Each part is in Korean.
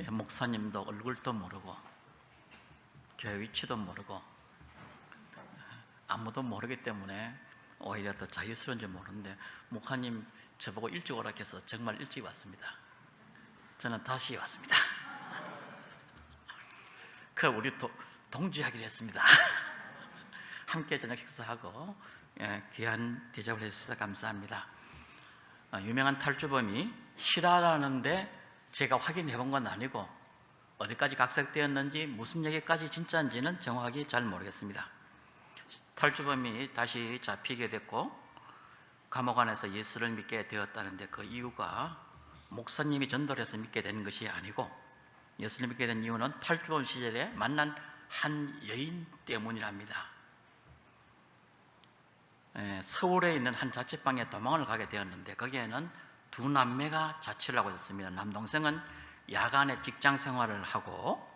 목사님도 얼굴도 모르고 교회 위치도 모르고 아무도 모르기 때문에 오히려 더 자유스러운지 모르는데, 목사님 저보고 일찍 오라 해서 정말 일찍 왔습니다. 저는 다시 왔습니다. 우리 동지하기로 했습니다. 함께 저녁 식사하고 귀한 대접을 해주셔서 감사합니다. 유명한 탈주범이 실화라는데 제가 확인해 본 건 아니고 어디까지 각색되었는지 무슨 얘기까지 진짜인지는 정확하게 잘 모르겠습니다. 탈주범이 다시 잡히게 됐고 감옥 안에서 예수를 믿게 되었다는데, 그 이유가 목사님이 전도해서 믿게 된 것이 아니고 예수를 믿게 된 이유는 탈주범 시절에 만난 한 여인 때문이랍니다. 서울에 있는 한 자취방에 도망을 가게 되었는데 거기에는 두 남매가 자취를 하고 있었습니다. 남동생은 야간에 직장 생활을 하고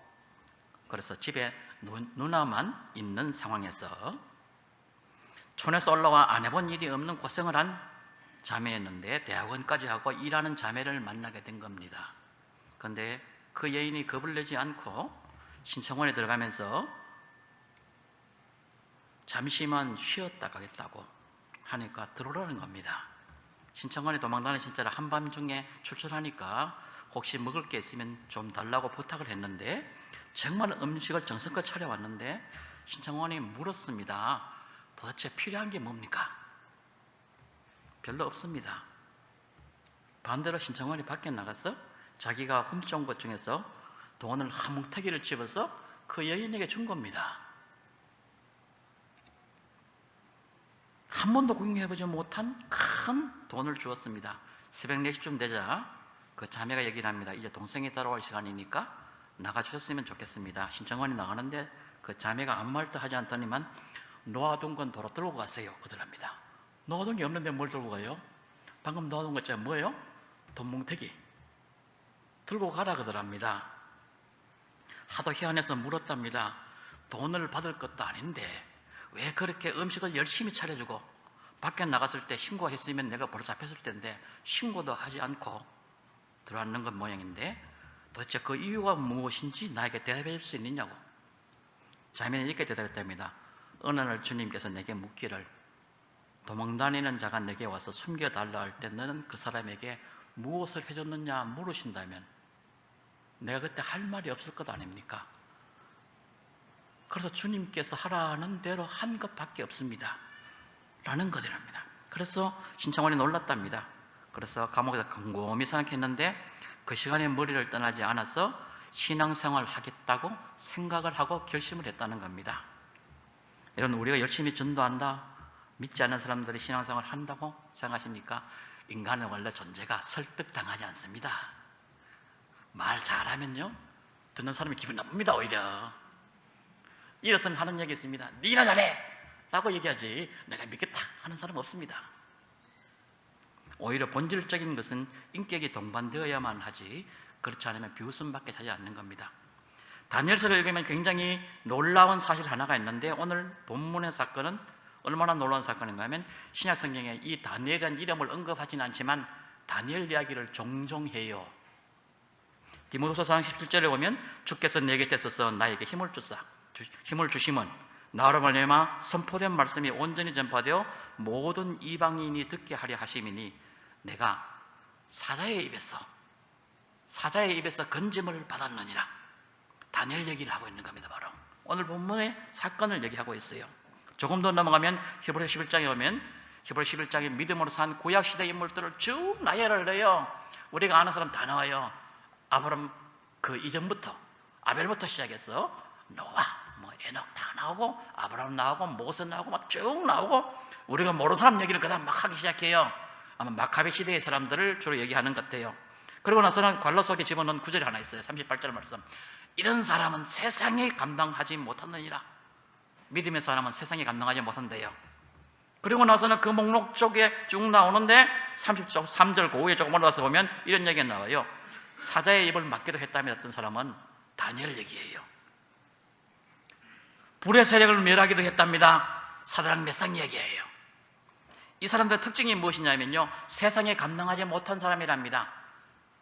그래서 집에 누나만 있는 상황에서 촌에서 올라와 안 해본 일이 없는 고생을 한 자매였는데 대학원까지 하고 일하는 자매를 만나게 된 겁니다. 그런데 그 여인이 겁을 내지 않고 신청원에 들어가면서 잠시만 쉬었다 가겠다고 하니까 들어오라는 겁니다. 신청원에 도망다니는 신자를 한밤중에 출출하니까 혹시 먹을 게 있으면 좀 달라고 부탁을 했는데, 정말 음식을 정성껏 차려왔는데 신청원이 물었습니다. 도대체 필요한 게 뭡니까? 별로 없습니다. 반대로 신청원이 밖에 나가서 자기가 훔쳐온 것 중에서 돈을 한 뭉태기를 집어서 그 여인에게 준 겁니다. 한 번도 구경해보지 못한 큰 돈을 주었습니다. 새벽 4시쯤 되자 그 자매가 얘기를 합니다. 이제 동생이 따라올 시간이니까 나가주셨으면 좋겠습니다. 신청원이 나가는데 그 자매가 아무 말도 하지 않더니만 놓아둔 건 도로 들고 가세요 그러랍니다. 놓아둔 게 없는데 뭘 들고 가요? 방금 놓아둔 거 있잖아요. 뭐예요? 돈 뭉태기 들고 가라 그러랍니다. 하도 희한해서 물었답니다. 돈을 받을 것도 아닌데 왜 그렇게 음식을 열심히 차려주고 밖에 나갔을 때 신고했으면 내가 바로 잡혔을 텐데 신고도 하지 않고 들어왔는 건 모양인데 도대체 그 이유가 무엇인지 나에게 대답해 줄 수 있느냐고. 자매는 이렇게 대답했답니다. 어느 날 주님께서 내게 묻기를, 도망다니는 자가 내게 와서 숨겨달라 할 때 너는 그 사람에게 무엇을 해줬느냐 물으신다면 내가 그때 할 말이 없을 것 아닙니까? 그래서 주님께서 하라는 대로 한 것밖에 없습니다 라는 거랍니다. 그래서 신청원이 놀랐답니다. 그래서 감옥에서 곰곰이 생각했는데 그 시간에 머리를 떠나지 않아서 신앙생활을 하겠다고 생각을 하고 결심을 했다는 겁니다. 여러분, 우리가 열심히 전도한다, 믿지 않는 사람들이 신앙생활을 한다고 생각하십니까? 인간은 원래 존재가 설득당하지 않습니다. 말 잘하면요 듣는 사람이 기분 나쁩니다. 오히려 일어서면 하는 얘기 있습니다. 니나 잘해! 라고 얘기하지 내가 믿겠다 하는 사람 없습니다. 오히려 본질적인 것은 인격이 동반되어야만 하지 그렇지 않으면 비웃음밖에 하지 않는 겁니다. 다니엘서를 읽으면 굉장히 놀라운 사실 하나가 있는데, 오늘 본문의 사건은 얼마나 놀라운 사건인가 하면 신약 성경에 이 다니엘이라는 이름을 언급하지는 않지만 다니엘 이야기를 종종 해요. 디모데후서 4장 17절에 보면 주께서 내 곁에 서서 나에게 힘을 주심은 나로 말미암아 선포된 말씀이 온전히 전파되어 모든 이방인이 듣게 하려 하심이니 내가 사자의 입에서 건짐을 받았느니라. 다니엘 얘기를 하고 있는 겁니다. 바로 오늘 본문의 사건을 얘기하고 있어요. 조금 더 넘어가면 히브리서 11장에 보면 히브리서 11장에 믿음으로 산 구약시대 인물들을 쭉 나열을 해요. 우리가 아는 사람 다 나와요. 아브람 그 이전부터 아벨부터 시작해서 노아, 에녹 다 나오고 아브라함 나오고 모세 나오고 막 쭉 나오고 우리가 모르는 사람 얘기를 그다음 막 하기 시작해요. 아마 마카베 시대의 사람들을 주로 얘기하는 것 같아요. 그리고 나서는 관로 속에 집어넣은 구절이 하나 있어요. 38절 말씀. 이런 사람은 세상에 감당하지 못하느니라. 믿음의 사람은 세상에 감당하지 못한대요. 그리고 나서는 그 목록 쪽에 쭉 나오는데 30절 3절 그 위에 조금 올라가서 보면 이런 얘기가 나와요. 사자의 입을 막기도 했다며 어떤 사람은 다니엘 얘기예요. 불의 세력을 멸하기도 했답니다. 사드락 메삭 얘기예요. 이 사람들의 특징이 무엇이냐면요 세상에 감당하지 못한 사람이랍니다.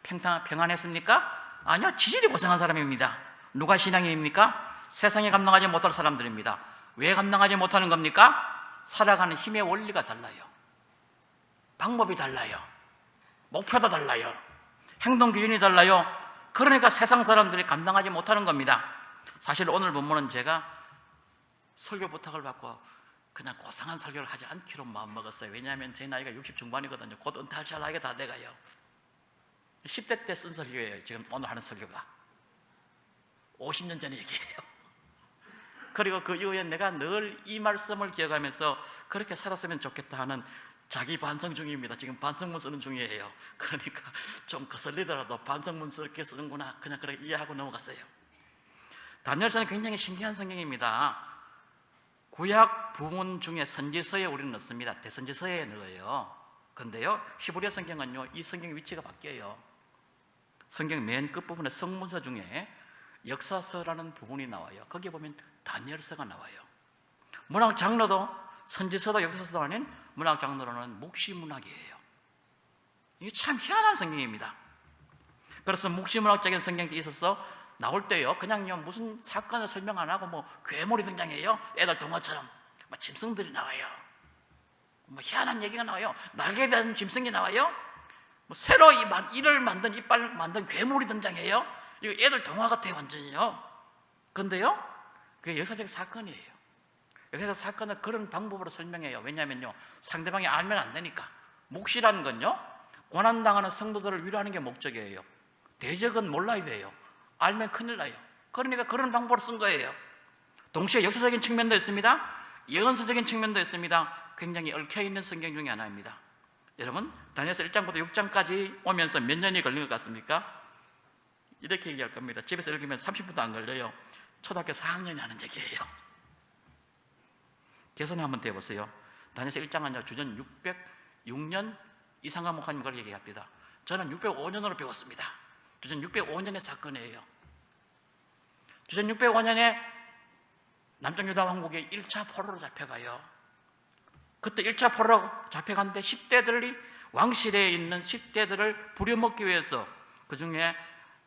평안했습니까? 아니요, 지질이 고생한 사람입니다. 누가 신앙인입니까? 세상에 감당하지 못할 사람들입니다. 왜 감당하지 못하는 겁니까? 살아가는 힘의 원리가 달라요. 방법이 달라요. 목표도 달라요. 행동 기준이 달라요. 그러니까 세상 사람들이 감당하지 못하는 겁니다. 사실 오늘 본문은 제가 설교 부탁을 받고 그냥 고상한 설교를 하지 않기로 마음먹었어요. 왜냐하면 제 나이가 60 중반이거든요. 곧 은퇴할 나이가 다 돼가요. 10대 때 쓴 설교예요. 지금 오늘 하는 설교가 50년 전의 얘기예요. 그리고 그 이후에 내가 늘 이 말씀을 기억하면서 그렇게 살았으면 좋겠다 하는 자기 반성 중입니다. 지금 반성문 쓰는 중이에요. 그러니까 좀 거슬리더라도 반성문 쓰게 쓰는구나, 그냥 그렇게 이해하고 넘어갔어요. 다니엘서는 굉장히 신기한 성경입니다. 구약 부문 중에 선지서에 우리는 넣습니다. 대선지서에 넣어요. 그런데요, 히브리어 성경은요, 이 성경 위치가 바뀌어요. 성경 맨 끝부분에 성문서 중에 역사서라는 부분이 나와요. 거기에 보면 다니엘서가 나와요. 문학 장르도 선지서도 역사서도 아닌 문학 장르로는 묵시문학이에요. 이게 참 희한한 성경입니다. 그래서 묵시문학적인 성경이 있어서 나올 때요, 그냥요 무슨 사건을 설명 안 하고 뭐 괴물이 등장해요. 애들 동화처럼 막 짐승들이 나와요. 뭐 희한한 얘기가 나와요. 날개에 대한 짐승이 나와요. 뭐 새로 이를 만든 이빨 만든 괴물이 등장해요. 이거 애들 동화 같아요, 완전히요. 그런데요, 그게 역사적 사건이에요. 역사적 사건을 그런 방법으로 설명해요. 왜냐하면요, 상대방이 알면 안 되니까. 묵시라는 건요, 고난당하는 성도들을 위로하는 게 목적이에요. 대적은 몰라야 돼요. 알면 큰일 나요. 그러니까 그런 방법으로 쓴 거예요. 동시에 역사적인 측면도 있습니다. 예언서적인 측면도 있습니다. 굉장히 얽혀있는 성경 중에 하나입니다. 여러분, 다니엘서 1장부터 6장까지 오면서 몇 년이 걸린 것 같습니까? 이렇게 얘기할 겁니다. 집에서 읽으면 30분도 안 걸려요. 초등학교 4학년이 하는 얘기예요. 계산을 한번 해보세요. 다니엘서 1장은요, 주전 606년 이상한 목사님 그렇게 얘기합니다. 저는 605년으로 배웠습니다. 주전 605년의 사건이에요. 주전 605년에 남쪽 유다 왕국이 1차 포로로 잡혀가요. 그때 1차 포로로 잡혀갔는데 10대들이 왕실에 있는 10대들을 부려먹기 위해서 그 중에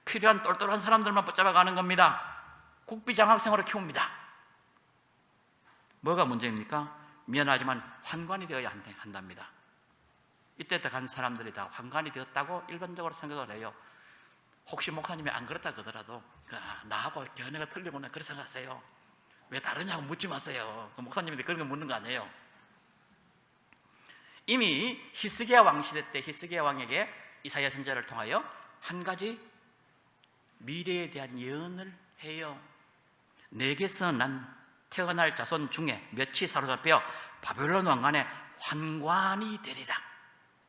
필요한 똘똘한 사람들만 붙잡아가는 겁니다. 국비장학생으로 키웁니다. 뭐가 문제입니까? 미안하지만 환관이 되어야 한답니다. 이때 간 사람들이 다 환관이 되었다고 일반적으로 생각을 해요. 혹시 목사님이 안 그렇다 그러더라도 나하고 견해가 틀리구나 그렇게 생각하세요. 왜 다르냐고 묻지 마세요. 목사님인데 그런 거 묻는 거 아니에요. 이미 히스기야 왕 시대 때 히스기야 왕에게 이사야 선지자를 통하여 한 가지 미래에 대한 예언을 해요. 내게서 난 태어날 자손 중에 몇이 사로잡혀 바벨론 왕관에 환관이 되리라.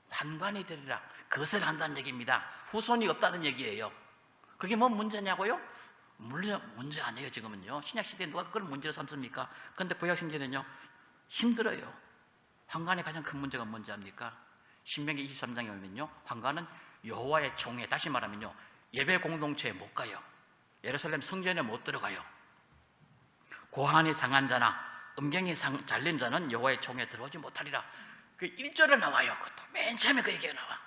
환관이 되리라. 그것을 한다는 얘기입니다. 후손이 없다는 얘기예요. 그게 뭐 문제냐고요? 물론 문제 아니에요. 지금은요, 신약시대에 누가 그걸 문제로 삼습니까? 그런데 구약신기에는요 힘들어요. 환관의 가장 큰 문제가 뭔지 압니까? 신명기 23장에 보면요, 환관은 여호와의 총회, 다시 말하면요, 예배 공동체에 못 가요. 예루살렘 성전에 못 들어가요. 고환이 상한 자나 음경이 잘린 자는 여호와의 총회에 들어오지 못하리라. 그 1절에 나와요. 그것도 맨 처음에 그 얘기가 나와.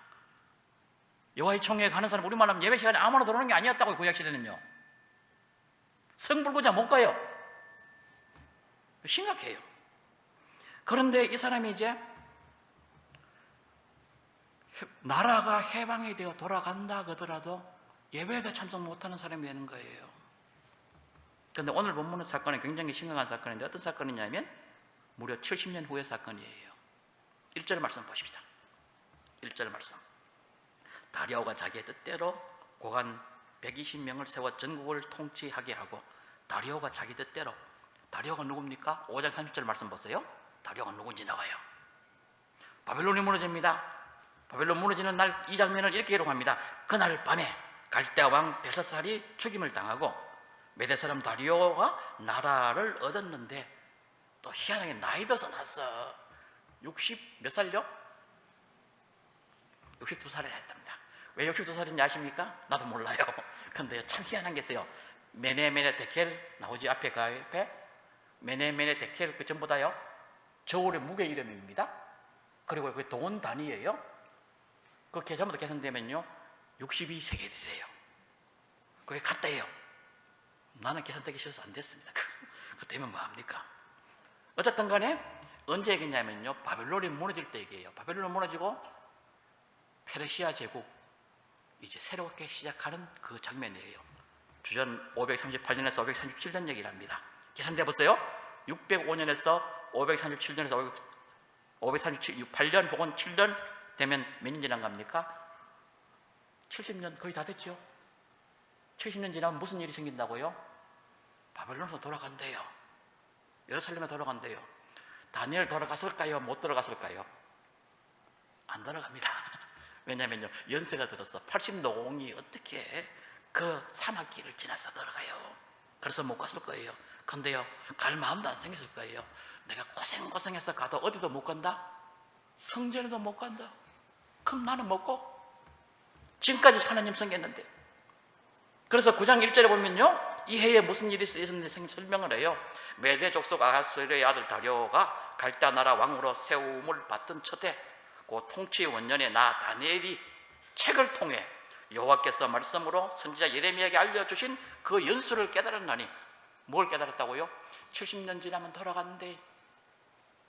여호와의 총회에 가는 사람, 우리말 하면 예배 시간에 아무나 들어오는 게 아니었다고요. 구약시대는요, 성불구자 못 가요. 심각해요. 그런데 이 사람이 이제 나라가 해방이 되어 돌아간다 하더라도 예배에도 참석 못하는 사람이 되는 거예요. 그런데 오늘 본문의 사건은 굉장히 심각한 사건인데 어떤 사건이냐면 무려 70년 후의 사건이에요. 1절 말씀 보십시다. 1절 말씀. 다리오가 자기의 뜻대로 고관 120명을 세워 전국을 통치하게 하고, 다리오가 자기 뜻대로, 다리오가 누굽니까? 5장 30절 말씀 보세요. 다리오가 누군지 나와요. 바벨론이 무너집니다. 바벨론 무너지는 날 이 장면을 이렇게 기록합니다. 그날 밤에 갈대아 왕 벨사살이 죽임을 당하고 메대 사람 다리오가 나라를 얻었는데, 또 희한하게 나이 들어서 났어. 60 몇 살요? 62살을 했답니다. 왜 62살인지 아십니까? 나도 몰라요. 근데 참 희한한 게 있어요. 메네메네 데켈 나오지 앞에 그 앞에 메네메네 데켈, 그 전부 다요 저울의 무게 이름입니다. 그리고 그게 돈 단위예요. 그 전부 다 계산되면요 62세겔이래요. 그게 갔다예요. 나는 계산되기 싫어서 안 됐습니다. 그거 되면 뭐합니까? 어쨌든 간에 언제 얘기냐면요, 바벨론이 무너질 때 얘기해요. 바벨론이 무너지고 페르시아 제국 이제 새롭게 시작하는 그 장면이에요. 주전 538년에서 537년 얘기를 합니다. 계산돼 보세요. 605년에서 537년에서 538년 혹은 7년 되면 몇 년 지난 겁니까? 70년 거의 다 됐죠. 70년 지나면 무슨 일이 생긴다고요? 바벨론으로 돌아간대요. 예루살렘에 돌아간대요. 다니엘 돌아갔을까요? 못 돌아갔을까요? 안 돌아갑니다. 왜냐면요, 연세가 들어서 80노공이 어떻게 그 사막길을 지나서 돌아가요? 그래서 못 갔을 거예요. 근데요, 갈 마음도 안 생겼을 거예요. 내가 고생해서 가도 어디도 못 간다? 성전에도 못 간다? 그럼 나는 먹고? 지금까지 하나님 섬겼는데. 그래서 9장 1절에 보면요, 이 해에 무슨 일이 있었는지 설명을 해요. 메대 족속 아하스웨르의 아들 다리오가 갈대아 나라 왕으로 세움을 받던 첫해, 그 통치 원년에 나 다니엘이 책을 통해 여호와께서 말씀으로 선지자 예레미야에게 알려주신 그 연수를 깨달았나니. 뭘 깨달았다고요? 70년 지나면 돌아갔는데,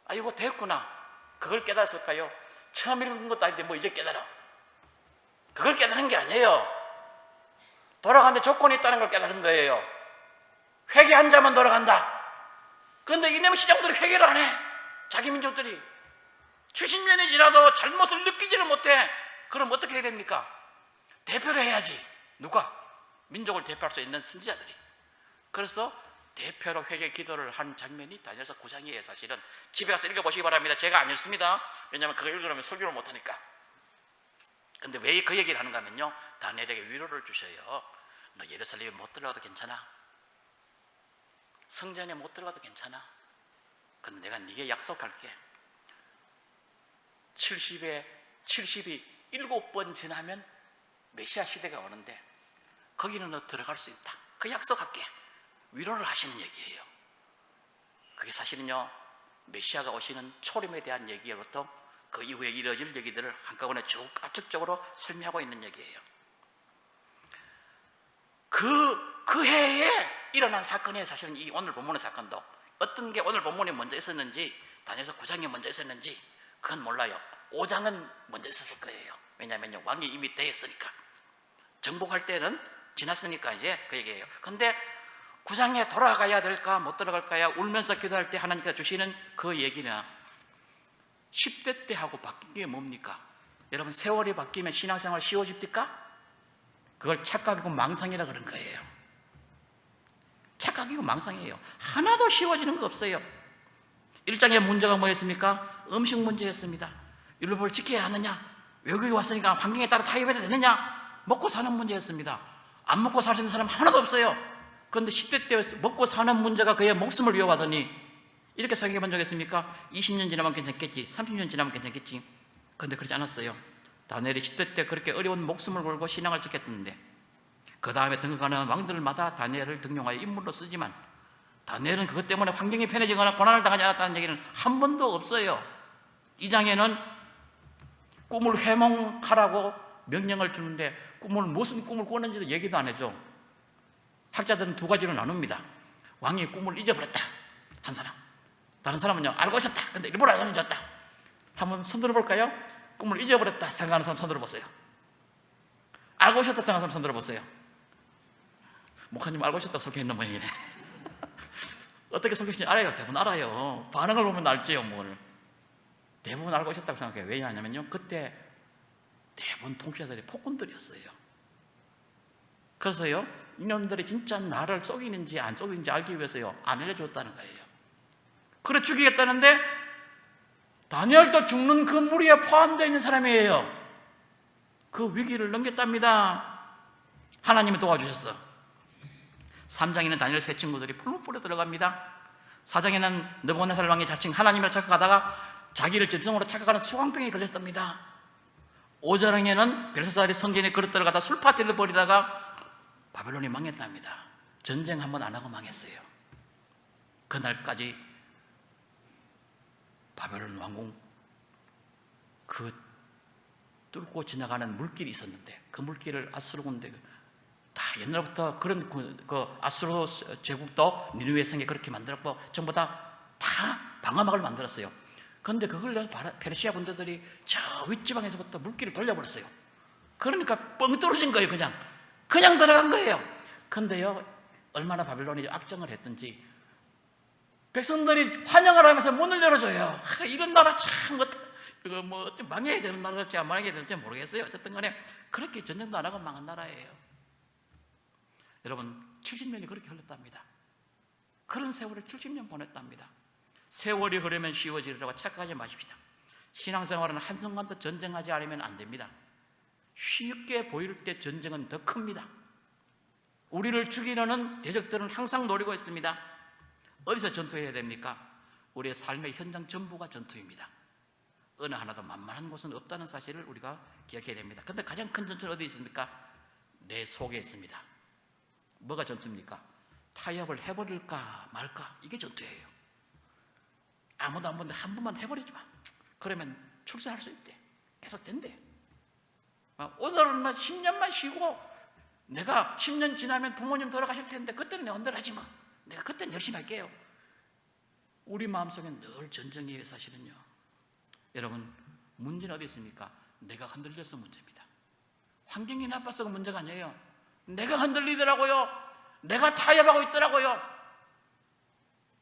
아이고 됐구나. 그걸 깨달았을까요? 처음 읽은 것도 아닌데 뭐 이제 깨달아. 그걸 깨달은 게 아니에요. 돌아가는데 조건이 있다는 걸 깨달은 거예요. 회개한 자만 돌아간다. 그런데 이놈의 시장들이 회개를 안 해. 자기 민족들이 70년이 지나도 잘못을 느끼지를 못해. 그럼 어떻게 해야 됩니까? 대표를 해야지. 누가? 민족을 대표할 수 있는 선지자들이. 그래서 대표로 회개 기도를 한 장면이 다니엘서 9장이에요. 사실은 집에 가서 읽어보시기 바랍니다. 제가 안 읽습니다. 왜냐하면 그거 읽으려면 설교를 못하니까. 근데 왜 그 얘기를 하는가 하면요, 다니엘에게 위로를 주셔요. 너 예루살렘에 못 들어가도 괜찮아. 성전에 못 들어가도 괜찮아. 근데 내가 네게 약속할게. 70이 7번 지나면 메시아 시대가 오는데 거기는 너 들어갈 수 있다. 그 약속할게. 위로를 하시는 얘기예요. 그게 사실은요, 메시아가 오시는 초림에 대한 얘기로부터 그 이후에 이루어질 얘기들을 한꺼번에 쭉 압축적으로 설명하고 있는 얘기예요. 그 해에 일어난 사건이에요. 사실은 이 오늘 본문의 사건도 어떤 게 오늘 본문이 먼저 있었는지, 다니엘서 9장이 먼저 있었는지 그건 몰라요. 5장은 먼저 있었을 거예요. 왜냐하면 왕이 이미 되었으니까. 정복할 때는 지났으니까 이제 그 얘기예요. 근데 9장에 돌아가야 될까 못 돌아갈까야 울면서 기도할 때 하나님께서 주시는 그 얘기는 10대 때 하고 바뀐 게 뭡니까? 여러분, 세월이 바뀌면 신앙생활 쉬워집니까? 그걸 착각이고 망상이라 그런 거예요. 착각이고 망상이에요. 하나도 쉬워지는 거 없어요. 1장의 문제가 뭐였습니까? 음식 문제였습니다. 율법을 지켜야 하느냐? 외국에 왔으니까 환경에 따라 타협해야 되느냐? 먹고 사는 문제였습니다. 안 먹고 살 수 있는 사람 하나도 없어요. 그런데 10대 때 먹고 사는 문제가 그의 목숨을 위협하더니 이렇게 생각해 본 적 있습니까? 20년 지나면 괜찮겠지, 30년 지나면 괜찮겠지. 그런데 그렇지 않았어요. 다니엘이 10대 때 그렇게 어려운 목숨을 걸고 신앙을 지켰는데 그 다음에 등극하는 왕들마다 다니엘을 등용하여 인물로 쓰지만 다니엘은 그것 때문에 환경이 편해지거나 고난을 당하지 않았다는 얘기는 한 번도 없어요. 2장에는 꿈을 회몽하라고 명령을 주는데 무슨 꿈을 꾸는지도 얘기도 안 해줘. 학자들은 두 가지로 나눕니다. 왕이 꿈을 잊어버렸다, 한 사람. 다른 사람은요, 알고 있었다, 근데 일부러 안 알려줬다. 한번 손 들어볼까요? 꿈을 잊어버렸다 생각하는 사람 손 들어보세요. 알고 있었다 생각하는 사람 손 들어보세요. 목사님 알고 있었다고 설교했는 모양이네. 어떻게 설교했는지 알아요. 대부분 알아요. 반응을 보면 알지요. 뭘. 대부분 알고 있었다고 생각해요. 왜냐하면요, 그때 대부분 통치자들이 폭군들이었어요. 그래서요, 이놈들이 진짜 나를 속이는지 안 속이는지 알기 위해서요, 안 알려줬다는 거예요. 그래 죽이겠다는데 다니엘도 죽는 그 무리에 포함되어 있는 사람이에요. 그 위기를 넘겼답니다. 하나님이 도와주셨어. 3장에는 다니엘 세 친구들이 풀무불에 들어갑니다. 4장에는 느부갓네살 왕이 자칭 하나님을 착각하다가 자기를 짐승으로 착각하는 수광병에 걸렸답니다. 5장에는 벨사살이 성전에 걸어 들어가다 술파티를 벌이다가 바벨론이 망했답니다. 전쟁 한 번 안 하고 망했어요. 그날까지 바벨론 왕궁 그 뚫고 지나가는 물길이 있었는데 그 물길을 아수르 군대 다 옛날부터 그런 그 아수르 제국도 니느웨 성에 그렇게 만들었고 전부 다 방어막을 만들었어요. 그런데 그걸 페르시아 군대들이 저 윗지방에서부터 물길을 돌려버렸어요. 그러니까 뻥 떨어진 거예요. 그냥 들어간 거예요. 근데요, 얼마나 바빌론이 악정을 했든지 백성들이 환영을 하면서 문을 열어줘요. 이런 나라 참 망해야 되는 나라일지 안 망해야 될지 모르겠어요. 어쨌든 간에 그렇게 전쟁도 안 하고 망한 나라예요. 여러분, 70년이 그렇게 흘렀답니다. 그런 세월을 70년 보냈답니다. 세월이 흐르면 쉬워지리라고 착각하지 마십시다. 신앙생활은 한순간도 전쟁하지 않으면 안 됩니다. 쉽게 보일 때 전쟁은 더 큽니다. 우리를 죽이려는 대적들은 항상 노리고 있습니다. 어디서 전투해야 됩니까? 우리의 삶의 현장 전부가 전투입니다. 어느 하나도 만만한 곳은 없다는 사실을 우리가 기억해야 됩니다. 그런데 가장 큰 전투는 어디 있습니까? 내 속에 있습니다. 뭐가 전투입니까? 타협을 해버릴까 말까, 이게 전투예요. 아무도 안 보는데 한 번만 해버리지 마. 그러면 출세할 수 있대. 계속 된대. 오늘은 10년만 쉬고 내가 10년 지나면 부모님 돌아가실 텐데 그때는 내 마음대로 하지 마. 내가 그때는 열심히 할게요. 우리 마음속엔 늘 전쟁이에요, 사실은요. 여러분, 문제는 어디 있습니까? 내가 흔들려서 문제입니다. 환경이 나빠서 문제가 아니에요. 내가 흔들리더라고요. 내가 타협하고 있더라고요.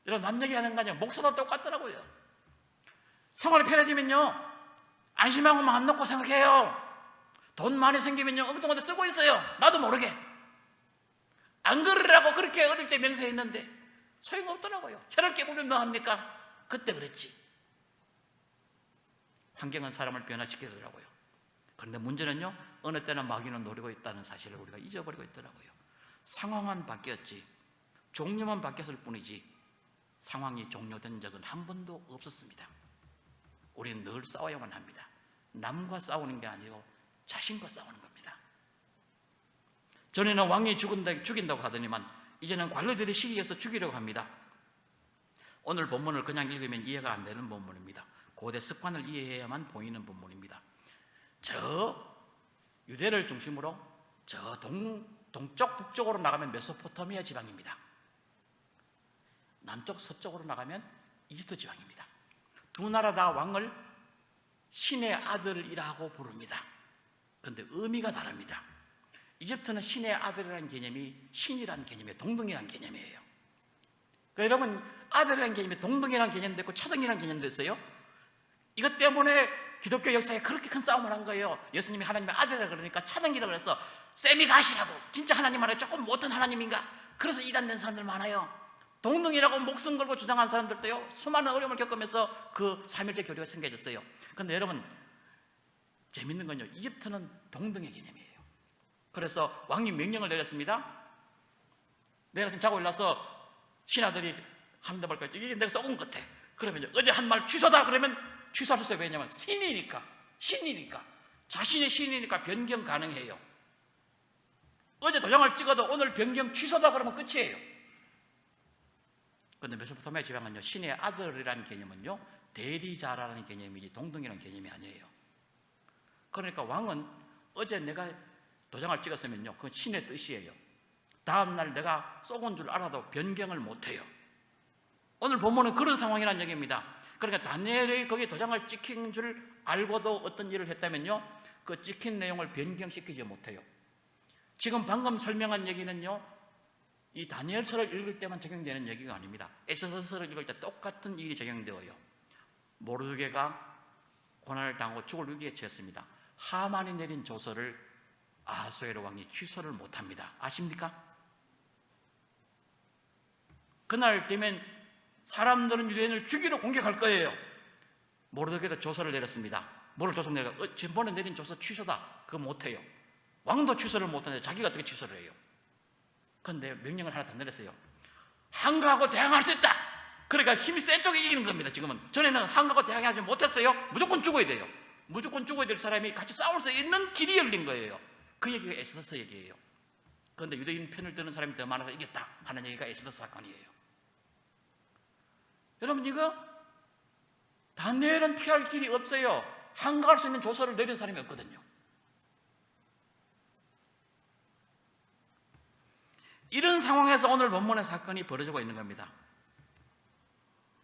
여러분, 남 얘기하는 거 아니에요. 목소리도 똑같더라고요. 생활이 편해지면요, 안심하고 마음 놓고 생각해요. 돈 많이 생기면요, 엉뚱한 데 쓰고 있어요. 나도 모르게. 안 그러라고 그렇게 어릴 때 명세했는데 소용없더라고요. 혈을 깨부리면 뭐 합니까? 그때 그랬지. 환경은 사람을 변화시키더라고요. 그런데 문제는요, 어느 때나 마귀는 노리고 있다는 사실을 우리가 잊어버리고 있더라고요. 상황은 바뀌었지, 종류만 바뀌었을 뿐이지 상황이 종료된 적은 한 번도 없었습니다. 우리는 늘 싸워야만 합니다. 남과 싸우는 게 아니고 자신과 싸우는 겁니다. 전에는 왕이 죽인다고 하더니만 이제는 관리들이 시기해서 죽이려고 합니다. 오늘 본문을 그냥 읽으면 이해가 안 되는 본문입니다. 고대 습관을 이해해야만 보이는 본문입니다. 저 유대를 중심으로 저 동쪽 북쪽으로 나가면 메소포타미아 지방입니다. 남쪽 서쪽으로 나가면 이집트 지방입니다. 두 나라 다 왕을 신의 아들이라고 부릅니다. 그런데 의미가 다릅니다. 이집트는 신의 아들이라는 개념이 신이라는 개념이에요. 동등이라는 개념이에요. 그러니까 여러분, 아들이라는 개념이 동등이라는 개념도 있고 차등이라는 개념도 있어요. 이것 때문에 기독교 역사에 그렇게 큰 싸움을 한 거예요. 예수님이 하나님의 아들이라 그러니까 차등이라고 그래서 쌤이 가시라고. 진짜 하나님 하나요? 조금 못한 하나님인가? 그래서 이단된 사람들 많아요. 동등이라고 목숨 걸고 주장한 사람들도요, 수많은 어려움을 겪으면서 그 삼일째 교류가 생겨졌어요. 그런데 여러분, 재밌는 건요, 이집트는 동등의 개념이에요. 그래서 왕이 명령을 내렸습니다. 내가 지금 자고 일어나서 신하들이 한다 볼까요? 이게 내가 썩은 것 같아. 그러면 어제 한 말 취소다 그러면 취소할 수 있어요. 왜냐하면 신이니까 자신의 신이니까 변경 가능해요. 어제 도장을 찍어도 오늘 변경 취소다 그러면 끝이에요. 그런데 메소포타미아 지방은요, 신의 아들이라는 개념은요, 대리자라는 개념이지 동등이라는 개념이 아니에요. 그러니까 왕은 어제 내가 도장을 찍었으면요, 그건 신의 뜻이에요. 다음날 내가 쏘은 줄 알아도 변경을 못해요. 오늘 본문은 그런 상황이라는 얘기입니다. 그러니까 다니엘이 거기에 도장을 찍힌 줄 알고도 어떤 일을 했다면요, 그 찍힌 내용을 변경시키지 못해요. 지금 방금 설명한 얘기는요, 이 다니엘서를 읽을 때만 적용되는 얘기가 아닙니다. 엑소서를 읽을 때 똑같은 일이 적용되어요. 모르드게가 고난을 당하고 죽을 위기에 처했습니다. 하만이 내린 조서를 아하수에로 왕이 취소를 못합니다. 아십니까? 그날 되면 사람들은 유대인을 죽이러 공격할 거예요. 모르드게도 조서를 내렸습니다. 뭐를 조서 내려가? 지난번에 내린 조서 취소다. 그거 못해요. 왕도 취소를 못하는데 자기가 어떻게 취소를 해요? 그런데 명령을 하나 더 내렸어요. 한가하고 대항할 수 있다. 그러니까 힘이 센 쪽이 이기는 겁니다. 지금은. 전에는 한가하고 대항하지 못했어요. 무조건 죽어야 돼요. 무조건 죽어야 될 사람이 같이 싸울 수 있는 길이 열린 거예요. 그 얘기가 에스더서 얘기예요. 그런데 유대인 편을 드는 사람이 더 많아서 이겼다 하는 얘기가 에스더 사건이에요. 여러분, 이거 다니엘은 피할 길이 없어요. 한가할 수 있는 조서를 내린 사람이 없거든요. 이런 상황에서 오늘 본문의 사건이 벌어지고 있는 겁니다.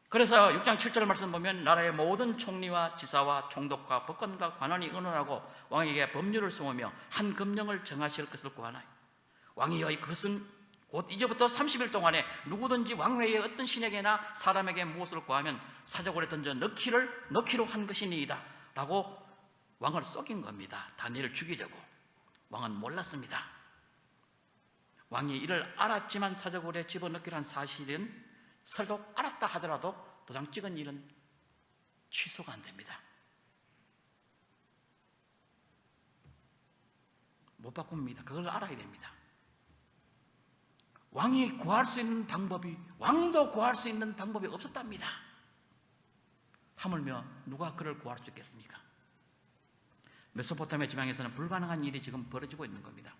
그래서 6장 7절 말씀 보면 나라의 모든 총리와 지사와 총독과 법관과 관원이 의논하고 왕에게 법률을 써오며 한 금령을 정하실 것을 구하나요. 왕이여 그것은 곧 이제부터 30일 동안에 누구든지 왕외에 어떤 신에게나 사람에게 무엇을 구하면 사자굴에 던져 넣기로 한 것이니이다 라고 왕을 속인 겁니다. 다니엘을 죽이려고. 왕은 몰랐습니다. 왕이 이를 알았지만 사자굴에 집어넣기로 한 사실은 설령 알았다 하더라도 도장 찍은 일은 취소가 안 됩니다. 못 바꿉니다. 그걸 알아야 됩니다. 왕이 구할 수 있는 방법이, 왕도 구할 수 있는 방법이 없었답니다. 하물며 누가 그를 구할 수 있겠습니까? 메소포타미아 지방에서는 불가능한 일이 지금 벌어지고 있는 겁니다.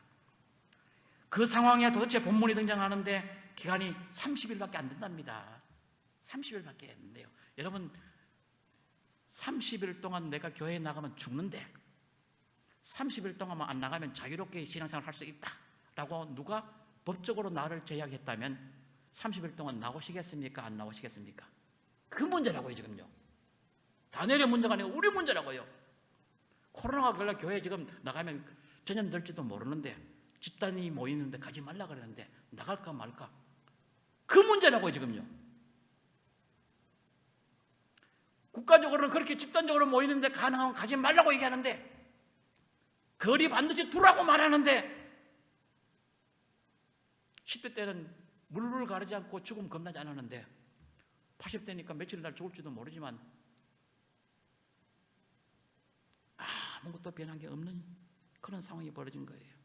그 상황에 도대체 본문이 등장하는데 기간이 30일밖에 안 된답니다. 30일밖에 안 돼요. 여러분 30일 동안 내가 교회에 나가면 죽는데 30일 동안만 안 나가면 자유롭게 신앙생활 할 수 있다 라고 누가 법적으로 나를 제약했다면 30일 동안 나오시겠습니까? 안 나오시겠습니까? 그 문제라고요. 지금요. 다니엘의 문제가 아니고 우리 문제라고요. 코로나가 걸려 교회에 지금 나가면 전염될지도 모르는데 집단이 모이는데 가지 말라 그러는데 나갈까 말까, 그 문제라고요. 지금요. 국가적으로는 그렇게 집단적으로 모이는데 가능하면 가지 말라고 얘기하는데, 거리 반드시 두라고 말하는데 10대 때는 물을 가르지 않고 죽음 겁나지 않았는데 80대니까 며칠 날 죽을지도 모르지만 아무것도 변한 게 없는 그런 상황이 벌어진 거예요.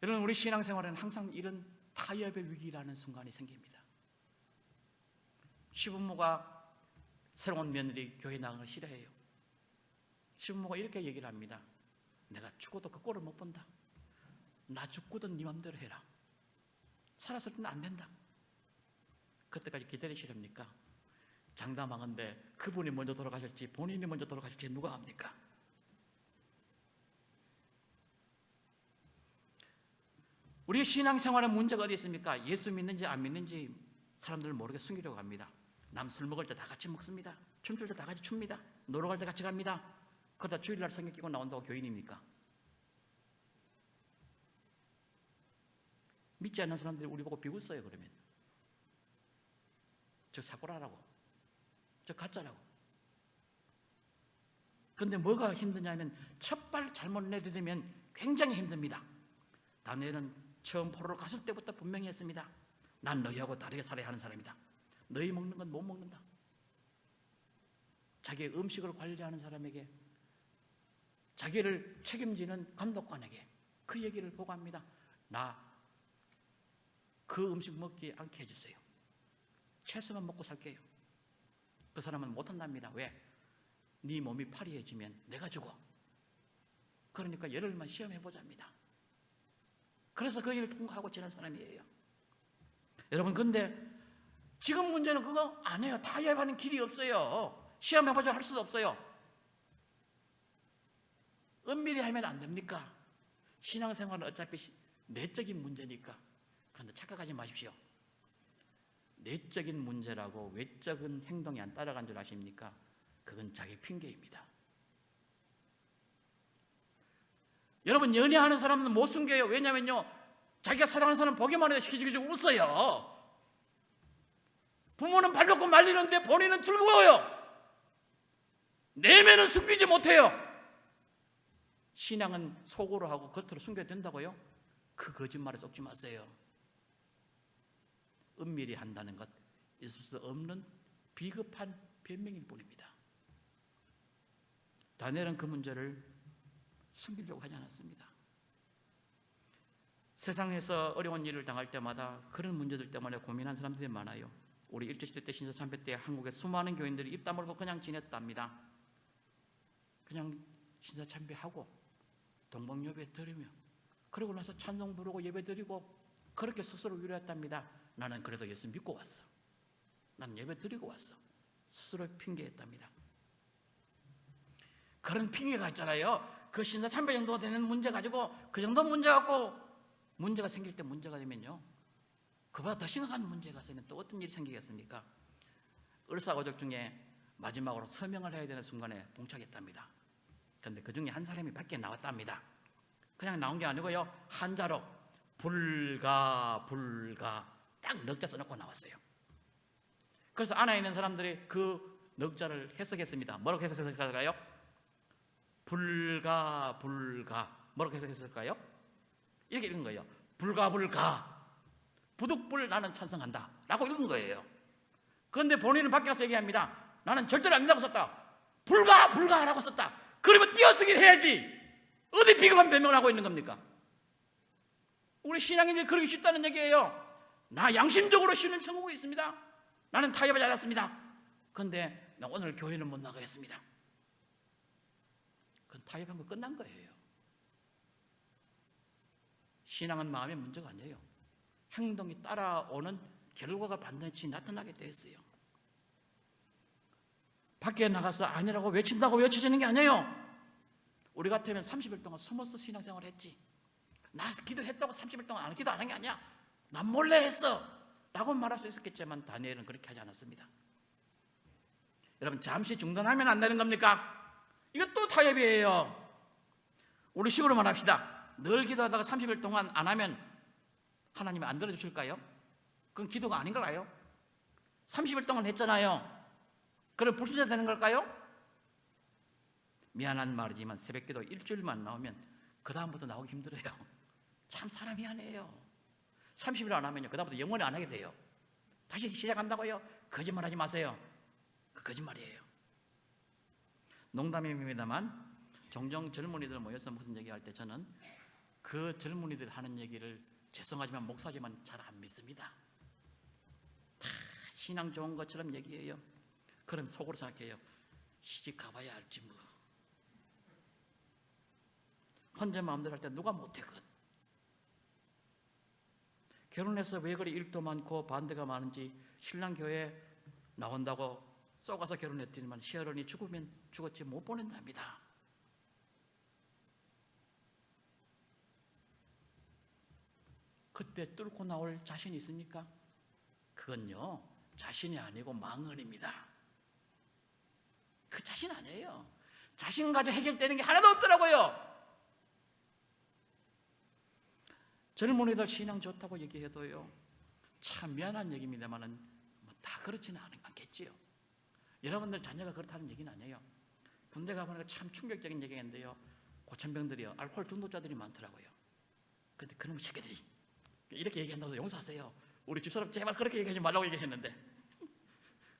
여러분, 우리 신앙생활에는 항상 이런 타협의 위기라는 순간이 생깁니다. 시부모가 새로운 며느리 교회 나가는 걸 싫어해요. 시부모가 이렇게 얘기를 합니다. 내가 죽어도 그 꼴을 못 본다. 나 죽거든 네 맘대로 해라. 살았을 때는 안 된다. 그때까지 기다리시렵니까? 장담하건대 그분이 먼저 돌아가실지 본인이 먼저 돌아가실지 누가 압니까? 우리 신앙생활의 문제가 어디 있습니까? 예수 믿는지 안 믿는지 사람들을 모르게 숨기려고 합니다. 남 술 먹을 때 다 같이 먹습니다. 춤출 때 다 같이 춥니다. 놀러 갈 때 같이 갑니다. 그러다 주일날 성경 끼고 나온다고 교인입니까? 믿지 않는 사람들이 우리 보고 비웃어요. 그러면 저 사고라라고, 저 가짜라고. 그런데 뭐가 힘드냐면 첫 발 잘못 내디디면 굉장히 힘듭니다. 다니엘은 처음 포로로 갔을 때부터 분명히 했습니다. 난 너희하고 다르게 살아야 하는 사람이다. 너희 먹는 건 못 먹는다. 자기의 음식을 관리하는 사람에게, 자기를 책임지는 감독관에게 그 얘기를 보고합니다. 나 그 음식 먹지 않게 해주세요. 채소만 먹고 살게요. 그 사람은 못한답니다. 왜? 네 몸이 파리해지면 내가 죽어. 그러니까 열흘만 시험해보자입니다. 그래서 그 일을 통과하고 지난 사람이에요. 여러분, 근데 지금 문제는 그거 안 해요. 타협하는 길이 없어요. 시험해보자 할 수도 없어요. 은밀히 하면 안 됩니까? 신앙생활은 어차피 내적인 문제니까. 그런데 착각하지 마십시오. 내적인 문제라고 외적인 행동이 안 따라간 줄 아십니까? 그건 자기 핑계입니다. 여러분, 연애하는 사람은 못 숨겨요. 왜냐면요, 자기가 사랑하는 사람 보기만 해도 시키지고 웃어요. 부모는 발 놓고 말리는데 본인은 즐거워요. 내면은 숨기지 못해요. 신앙은 속으로 하고 겉으로 숨겨야 된다고요? 그 거짓말에 속지 마세요. 은밀히 한다는 것, 있을 수 없는 비겁한 변명일 뿐입니다. 다니엘은 그 문제를 숨기려고 하지 않았습니다. 세상에서 어려운 일을 당할 때마다 그런 문제들 때문에 고민한 사람들이 많아요. 우리 일제시대 때 신사참배 때 한국의 수많은 교인들이 입 다물고 그냥 지냈답니다. 그냥 신사참배하고 동방예배 드리며, 그러고 나서 찬송 부르고 예배 드리고 그렇게 스스로 위로했답니다. 나는 그래도 예수 믿고 왔어. 난 예배 드리고 왔어. 스스로 핑계했답니다. 그런 핑계가 있잖아요. 그 신사참배 정도가 되는 문제 가지고 그 정도 문제 갖고 문제가 생길 때 문제가 되면요, 그보다 더 심각한 문제가 생기면 또 어떤 일이 생기겠습니까? 을사오적 중에 마지막으로 서명을 해야 되는 순간에 봉착했답니다. 그런데 그 중에 한 사람이 밖에 나왔답니다. 그냥 나온 게 아니고요, 한자로 불가 딱 넉자 써놓고 나왔어요. 그래서 안에 있는 사람들이 그 넉자를 해석했습니다. 뭐라고 해석했을까요? 불가 뭐라고 해석했을까요? 이렇게 읽은 거예요. 불가 부득불 나는 찬성한다 라고 읽은 거예요. 그런데 본인은 밖에 나서 얘기합니다. 나는 절대로 안 된다고 썼다. 불가 라고 썼다. 그러면 띄어쓰기를 해야지. 어디 비겁한 변명을 하고 있는 겁니까? 우리 신앙인들이 그러기 쉽다는 얘기예요. 나 양심적으로 신을 섬기고 있습니다. 나는 타협하지 않았습니다. 그런데 나 오늘 교회는 못 나가겠습니다. 그건 타협한 거 끝난 거예요. 신앙은 마음의 문제가 아니에요. 행동이 따라오는 결과가 반드시 나타나게 되어 있어요. 밖에 나가서 아니라고 외친다고 외쳐지는 게 아니에요. 우리 같으면 30일 동안 숨어서 신앙생활을 했지. 나 기도했다고 30일 동안 기도 안 한 게 아니야. 난 몰래 했어 라고 말할 수 있었겠지만 다니엘은 그렇게 하지 않았습니다. 여러분, 잠시 중단하면 안 되는 겁니까? 이건 또 타협이에요. 우리 식으로 말합시다. 늘 기도하다가 30일 동안 안 하면 하나님이 안 들어주실까요? 그건 기도가 아닌 걸까요? 30일 동안 했잖아요. 그럼 불순자 되는 걸까요? 미안한 말이지만 새벽기도 일주일만 나오면 그 다음부터 나오기 힘들어요. 참 사람이 미안해요. 30일 안 하면요, 그 다음부터 영원히 안 하게 돼요. 다시 시작한다고요? 거짓말하지 마세요. 그 거짓말이에요. 농담입니다만 종종 젊은이들 모여서 무슨 얘기할 때 저는 그 젊은이들 하는 얘기를 죄송하지만 목사지만 잘 안 믿습니다. 다 신앙 좋은 것처럼 얘기해요. 그럼 속으로 생각해요. 시집 가봐야 알지 뭐. 혼자 마음대로 할 때 누가 못해 그것. 결혼해서 왜 그리 일도 많고 반대가 많은지 신랑 교회 나온다고 쏘가서 결혼했더니만 시어른이 죽으면 죽었지 못 보낸답니다. 그때 뚫고 나올 자신이 있습니까? 그건요, 자신이 아니고 망언입니다. 그 자신 아니에요. 자신 가지고 해결되는 게 하나도 없더라고요. 젊은이들 신앙 좋다고 얘기해도요, 참 미안한 얘기입니다만은 다 그렇지는 않겠지요. 여러분들 자녀가 그렇다는 얘기는 아니에요. 군대 가보니까 참 충격적인 얘기인데요, 고참병들이요, 알코올 중독자들이 많더라고요. 근데 그놈의 새끼들이 이렇게 얘기한다고 용서하세요. 우리 집사람 제발 그렇게 얘기하지 말라고 얘기했는데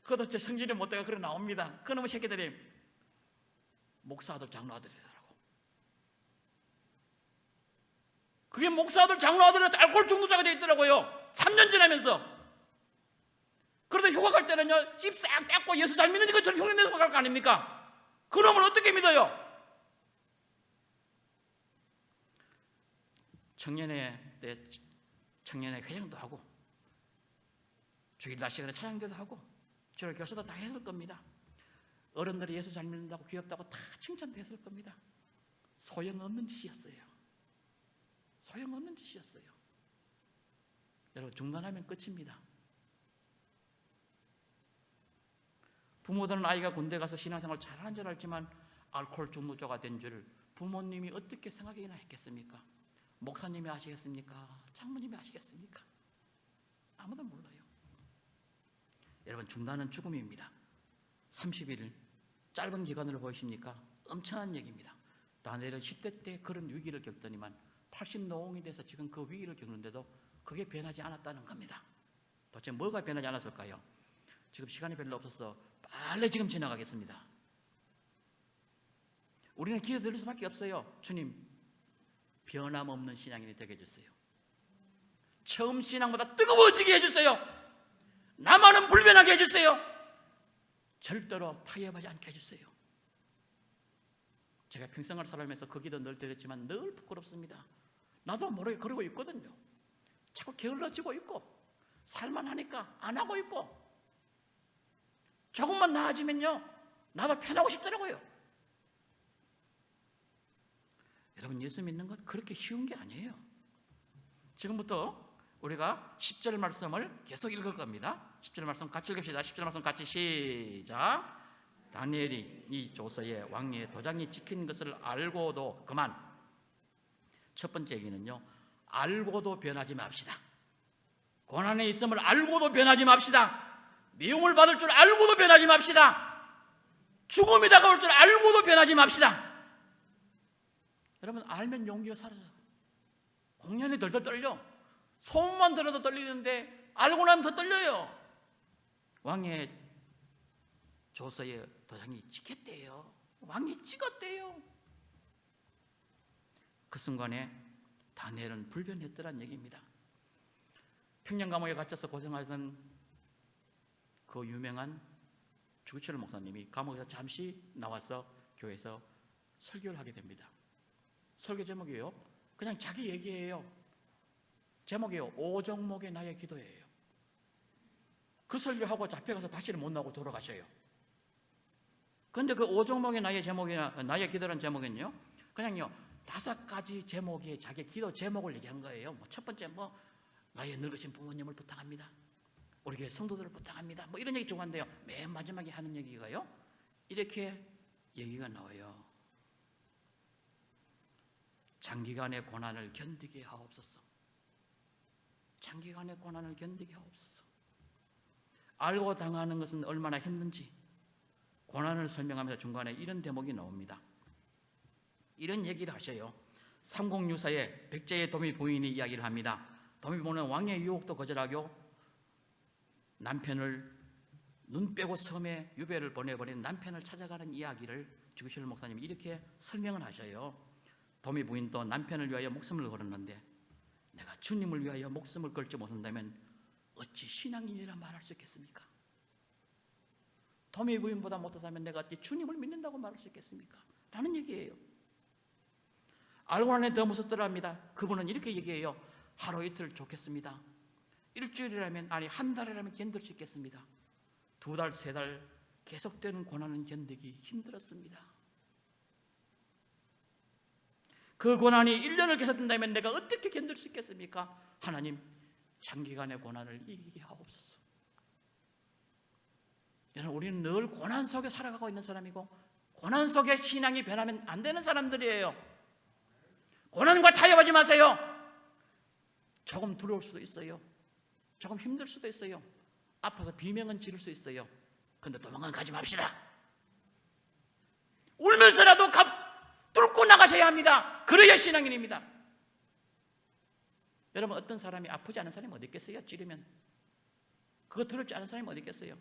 그것도 제 성질이 못돼가 그래 나옵니다. 그놈의 새끼들이 목사들 장로아들이더라고. 그게 목사들 장로아들은 알코올 중독자가 되어 있더라고요. 3년 지나면서. 그래서 휴가 갈 때는요, 집 싹 닦고 예수 잘 믿는 것처럼 흉내내서 갈 거 아닙니까? 그놈을 어떻게 믿어요? 청년회 때 청년회 회장도 하고 주일 낮 시간에 찬양대도 하고 주로 교사도 다 했을 겁니다. 어른들이 예수 잘 믿는다고 귀엽다고 다 칭찬도 했을 겁니다. 소용없는 짓이었어요. 소용없는 짓이었어요. 여러분, 중단하면 끝입니다. 부모들은 아이가 군대 가서 신앙생활 잘하는 줄 알지만 알코올 중독자가 된 줄 부모님이 어떻게 생각이나 했겠습니까? 목사님이 아시겠습니까? 장모님이 아시겠습니까? 아무도 몰라요. 여러분, 중단은 죽음입니다. 30일 짧은 기간으로 보이십니까? 엄청난 얘기입니다. 다니엘은 10대 때 그런 위기를 겪더니만 80노홍이 돼서 지금 그 위기를 겪는데도 그게 변하지 않았다는 겁니다. 도대체 뭐가 변하지 않았을까요? 지금 시간이 별로 없어서 빨리 지금 지나가겠습니다. 우리는 기도 드릴 수밖에 없어요. 주님, 변함없는 신앙인이 되게 해주세요. 처음 신앙보다 뜨거워지게 해주세요. 나만은 불변하게 해주세요. 절대로 타협하지 않게 해주세요. 제가 평생을 살아오면서 그 기도 늘 드렸지만 늘 부끄럽습니다. 나도 모르게 그러고 있거든요. 자꾸 게을러지고 있고 살만하니까 안 하고 있고 조금만 나아지면요, 나도 편하고 싶더라고요. 여러분, 예수 믿는 건 그렇게 쉬운 게 아니에요. 지금부터 우리가 10절 말씀을 계속 읽을 겁니다. 10절 말씀 같이 읽읍시다. 10절 말씀 같이 시작. 다니엘이 이 조서에 왕의 도장이 찍힌 것을 알고도 그만. 첫 번째 얘기는요, 알고도 변하지 맙시다. 고난에 있음을 알고도 변하지 맙시다. 미움을 받을 줄 알고도 변하지 맙시다. 죽음이 다가올 줄 알고도 변하지 맙시다. 여러분, 알면 용기가 사라져요. 공연이 덜덜 떨려. 소문만 들어도 떨리는데 알고 나면 더 떨려요. 왕의 조서에 도장이 찍혔대요. 왕이 찍었대요. 그 순간에 다니엘은 불변했더란 얘기입니다. 평양 감옥에 갇혀서 고생하던 그 유명한 주기철 목사님이 감옥에서 잠시 나와서 교회에서 설교를 하게 됩니다. 설교 제목이에요, 그냥 자기 얘기예요. 제목이에요, 오종목의 나의 기도예요. 그 설교하고 잡혀가서 다시는 못 나오고 돌아가셔요. 그런데 그 오종목의 나의 제목이나 나의 기도라는 제목은요, 그냥요 5가지 제목의 자기 기도 제목을 얘기한 거예요. 첫 번째 나의 늙으신 부모님을 부탁합니다. 우리 교회 성도들을 부탁합니다. 이런 얘기 좋아한대요. 맨 마지막에 하는 얘기가요, 이렇게 얘기가 나와요. 장기간의 고난을 견디게 하옵소서. 장기간의 고난을 견디게 하옵소서. 알고 당하는 것은 얼마나 힘든지 고난을 설명하면서 중간에 이런 대목이 나옵니다. 이런 얘기를 하셔요. 3064에 백제의 도미 부인이 이야기를 합니다. 도미 부인은 왕의 유혹도 거절하고 남편을 눈 빼고 섬에 유배를 보내버린 남편을 찾아가는 이야기를 주기철 목사님이 이렇게 설명을 하셔요. 도미 부인도 남편을 위하여 목숨을 걸었는데 내가 주님을 위하여 목숨을 걸지 못한다면 어찌 신앙인이라 말할 수 있겠습니까? 도미 부인보다 못하다면 내가 어찌 주님을 믿는다고 말할 수 있겠습니까? 라는 얘기예요. 알고 나니 더 무섭더랍니다. 그분은 이렇게 얘기해요. 하루 이틀 좋겠습니다. 일주일이라면, 아니 한 달이라면 견딜 수 있겠습니다. 2달, 3달 계속되는 고난은 견디기 힘들었습니다. 그 고난이 1년을 계속된다면 내가 어떻게 견딜 수 있겠습니까? 하나님, 장기간의 고난을 이기게 하옵소서. 여러분, 우리는 늘 고난 속에 살아가고 있는 사람이고 고난 속에 신앙이 변하면 안 되는 사람들이에요. 고난과 타협하지 마세요. 조금 두려울 수도 있어요. 조금 힘들 수도 있어요. 아파서 비명은 지를 수 있어요. 그런데 도망은 가지 맙시다. 울면서라도 뚫고 나가셔야 합니다. 그래야 신앙인입니다. 여러분, 어떤 사람이 아프지 않은 사람이 어디 있겠어요? 찌르면. 그거 두렵지 않은 사람이 어디 있겠어요?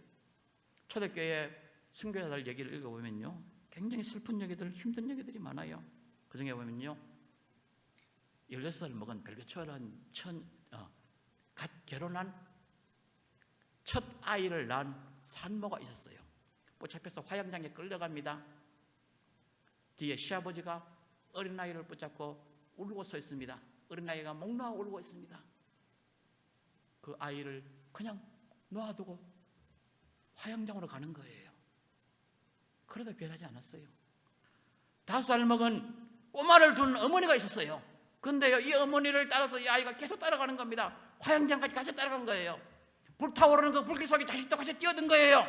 초대교회 순교자들 얘기를 읽어보면요, 굉장히 슬픈 얘기들, 힘든 얘기들이 많아요. 그 중에 보면요, 16살 먹은 벨베초라는 갓 결혼한 첫 아이를 낳은 산모가 있었어요. 붙잡혀서 화양장에 끌려갑니다. 뒤에 시아버지가 어린아이를 붙잡고 울고 서 있습니다. 어린아이가 목 놓아 울고 있습니다. 그 아이를 그냥 놓아두고 화양장으로 가는 거예요. 그러다 변하지 않았어요. 5살 먹은 꼬마를 둔 어머니가 있었어요. 근데요, 이 어머니를 따라서 이 아이가 계속 따라가는 겁니다. 화양장까지 같이 따라간 거예요. 불타오르는 그 불길 속에 자식도 같이 뛰어든 거예요.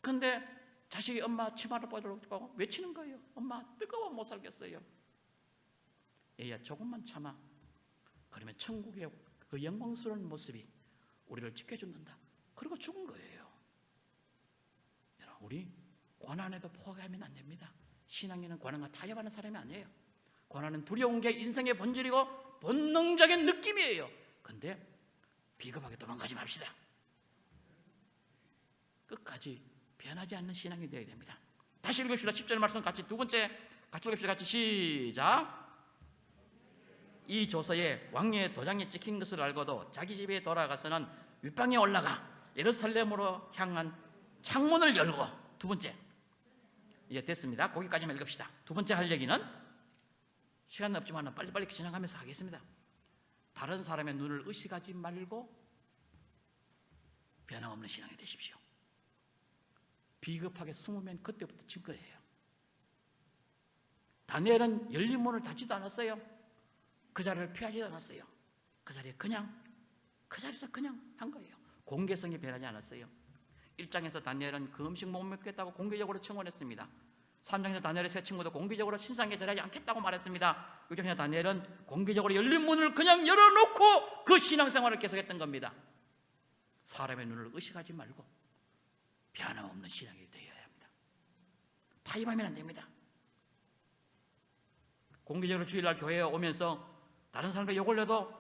근데 자식이 엄마 치마를 뻗어놓고 외치는 거예요. 엄마 뜨거워 못 살겠어요. 얘야, 조금만 참아. 그러면 천국의 그 영광스러운 모습이 우리를 지켜준단다. 그리고 죽은 거예요. 여러분, 우리 고난에도 포기하면 안 됩니다. 신앙인은 고난과 타협하는 사람이 아니에요. 고난은 두려운 게 인생의 본질이고 본능적인 느낌이에요. 근데 비겁하게 도망가지 맙시다. 끝까지 변하지 않는 신앙이 되어야 됩니다. 다시 읽읍시다. 10절 말씀 같이 두 번째 같이 읽읍시다. 같이 시작. 이 조서에 왕의 도장이 찍힌 것을 알고도 자기 집에 돌아가서는 윗방에 올라가 예루살렘으로 향한 창문을 열고, 두 번째, 이제 됐습니다. 거기까지만 읽읍시다. 두 번째 할 얘기는 시간 없지만 빨리빨리 지나가면서 하겠습니다. 다른 사람의 눈을 의식하지 말고 변함없는 신앙이 되십시오. 비겁하게 숨으면 그때부터 진 거예요. 다니엘은 열린 문을 닫지도 않았어요. 그 자리를 피하지도 않았어요. 그 자리에 그 자리에서 그냥 한 거예요. 공개성이 변하지 않았어요. 1장에서 다니엘은 그 음식 못 먹겠다고 공개적으로 청원했습니다. 3장에서 다니엘의 세 친구도 공개적으로 신상에 절하지 않겠다고 말했습니다. 6장에서 다니엘은 공개적으로 열린 문을 그냥 열어놓고 그 신앙생활을 계속했던 겁니다. 사람의 눈을 의식하지 말고 변함없는 신앙이 되어야 합니다. 타협하면 안 됩니다. 공개적으로 주일날 교회에 오면서 다른 사람들 욕을 해도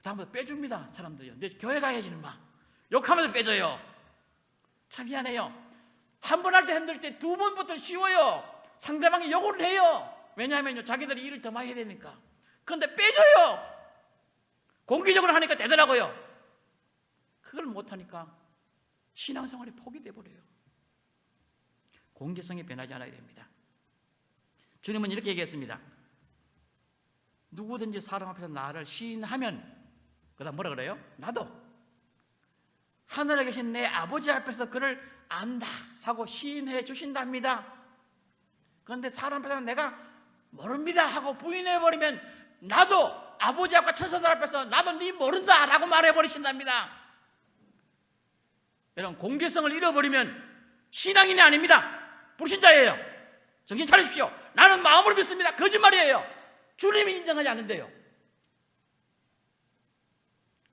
다음부터 빼줍니다. 사람들이요. 내 교회 가야지 마. 욕하면서 빼줘요. 참 미안해요. 한 번 할 때 힘들 때 두 번부터 쉬워요. 상대방이 욕을 해요. 왜냐하면 자기들이 일을 더 많이 해야 되니까. 그런데 빼줘요. 공개적으로 하니까 되더라고요. 그걸 못하니까 신앙생활이 포기돼 버려요. 공개성이 변하지 않아야 됩니다. 주님은 이렇게 얘기했습니다. 누구든지 사람 앞에서 나를 시인하면, 그 다음 뭐라 그래요? 나도 하늘에 계신 내 아버지 앞에서 그를 안다 하고 시인해 주신답니다. 그런데 사람 앞에서 내가 모릅니다 하고 부인해버리면 나도 아버지 앞과 천사들 앞에서 나도 네 모른다 라고 말해버리신답니다. 여러분, 공개성을 잃어버리면 신앙인이 아닙니다. 불신자예요. 정신 차리십시오. 나는 마음으로 믿습니다. 거짓말이에요. 주님이 인정하지 않는데요.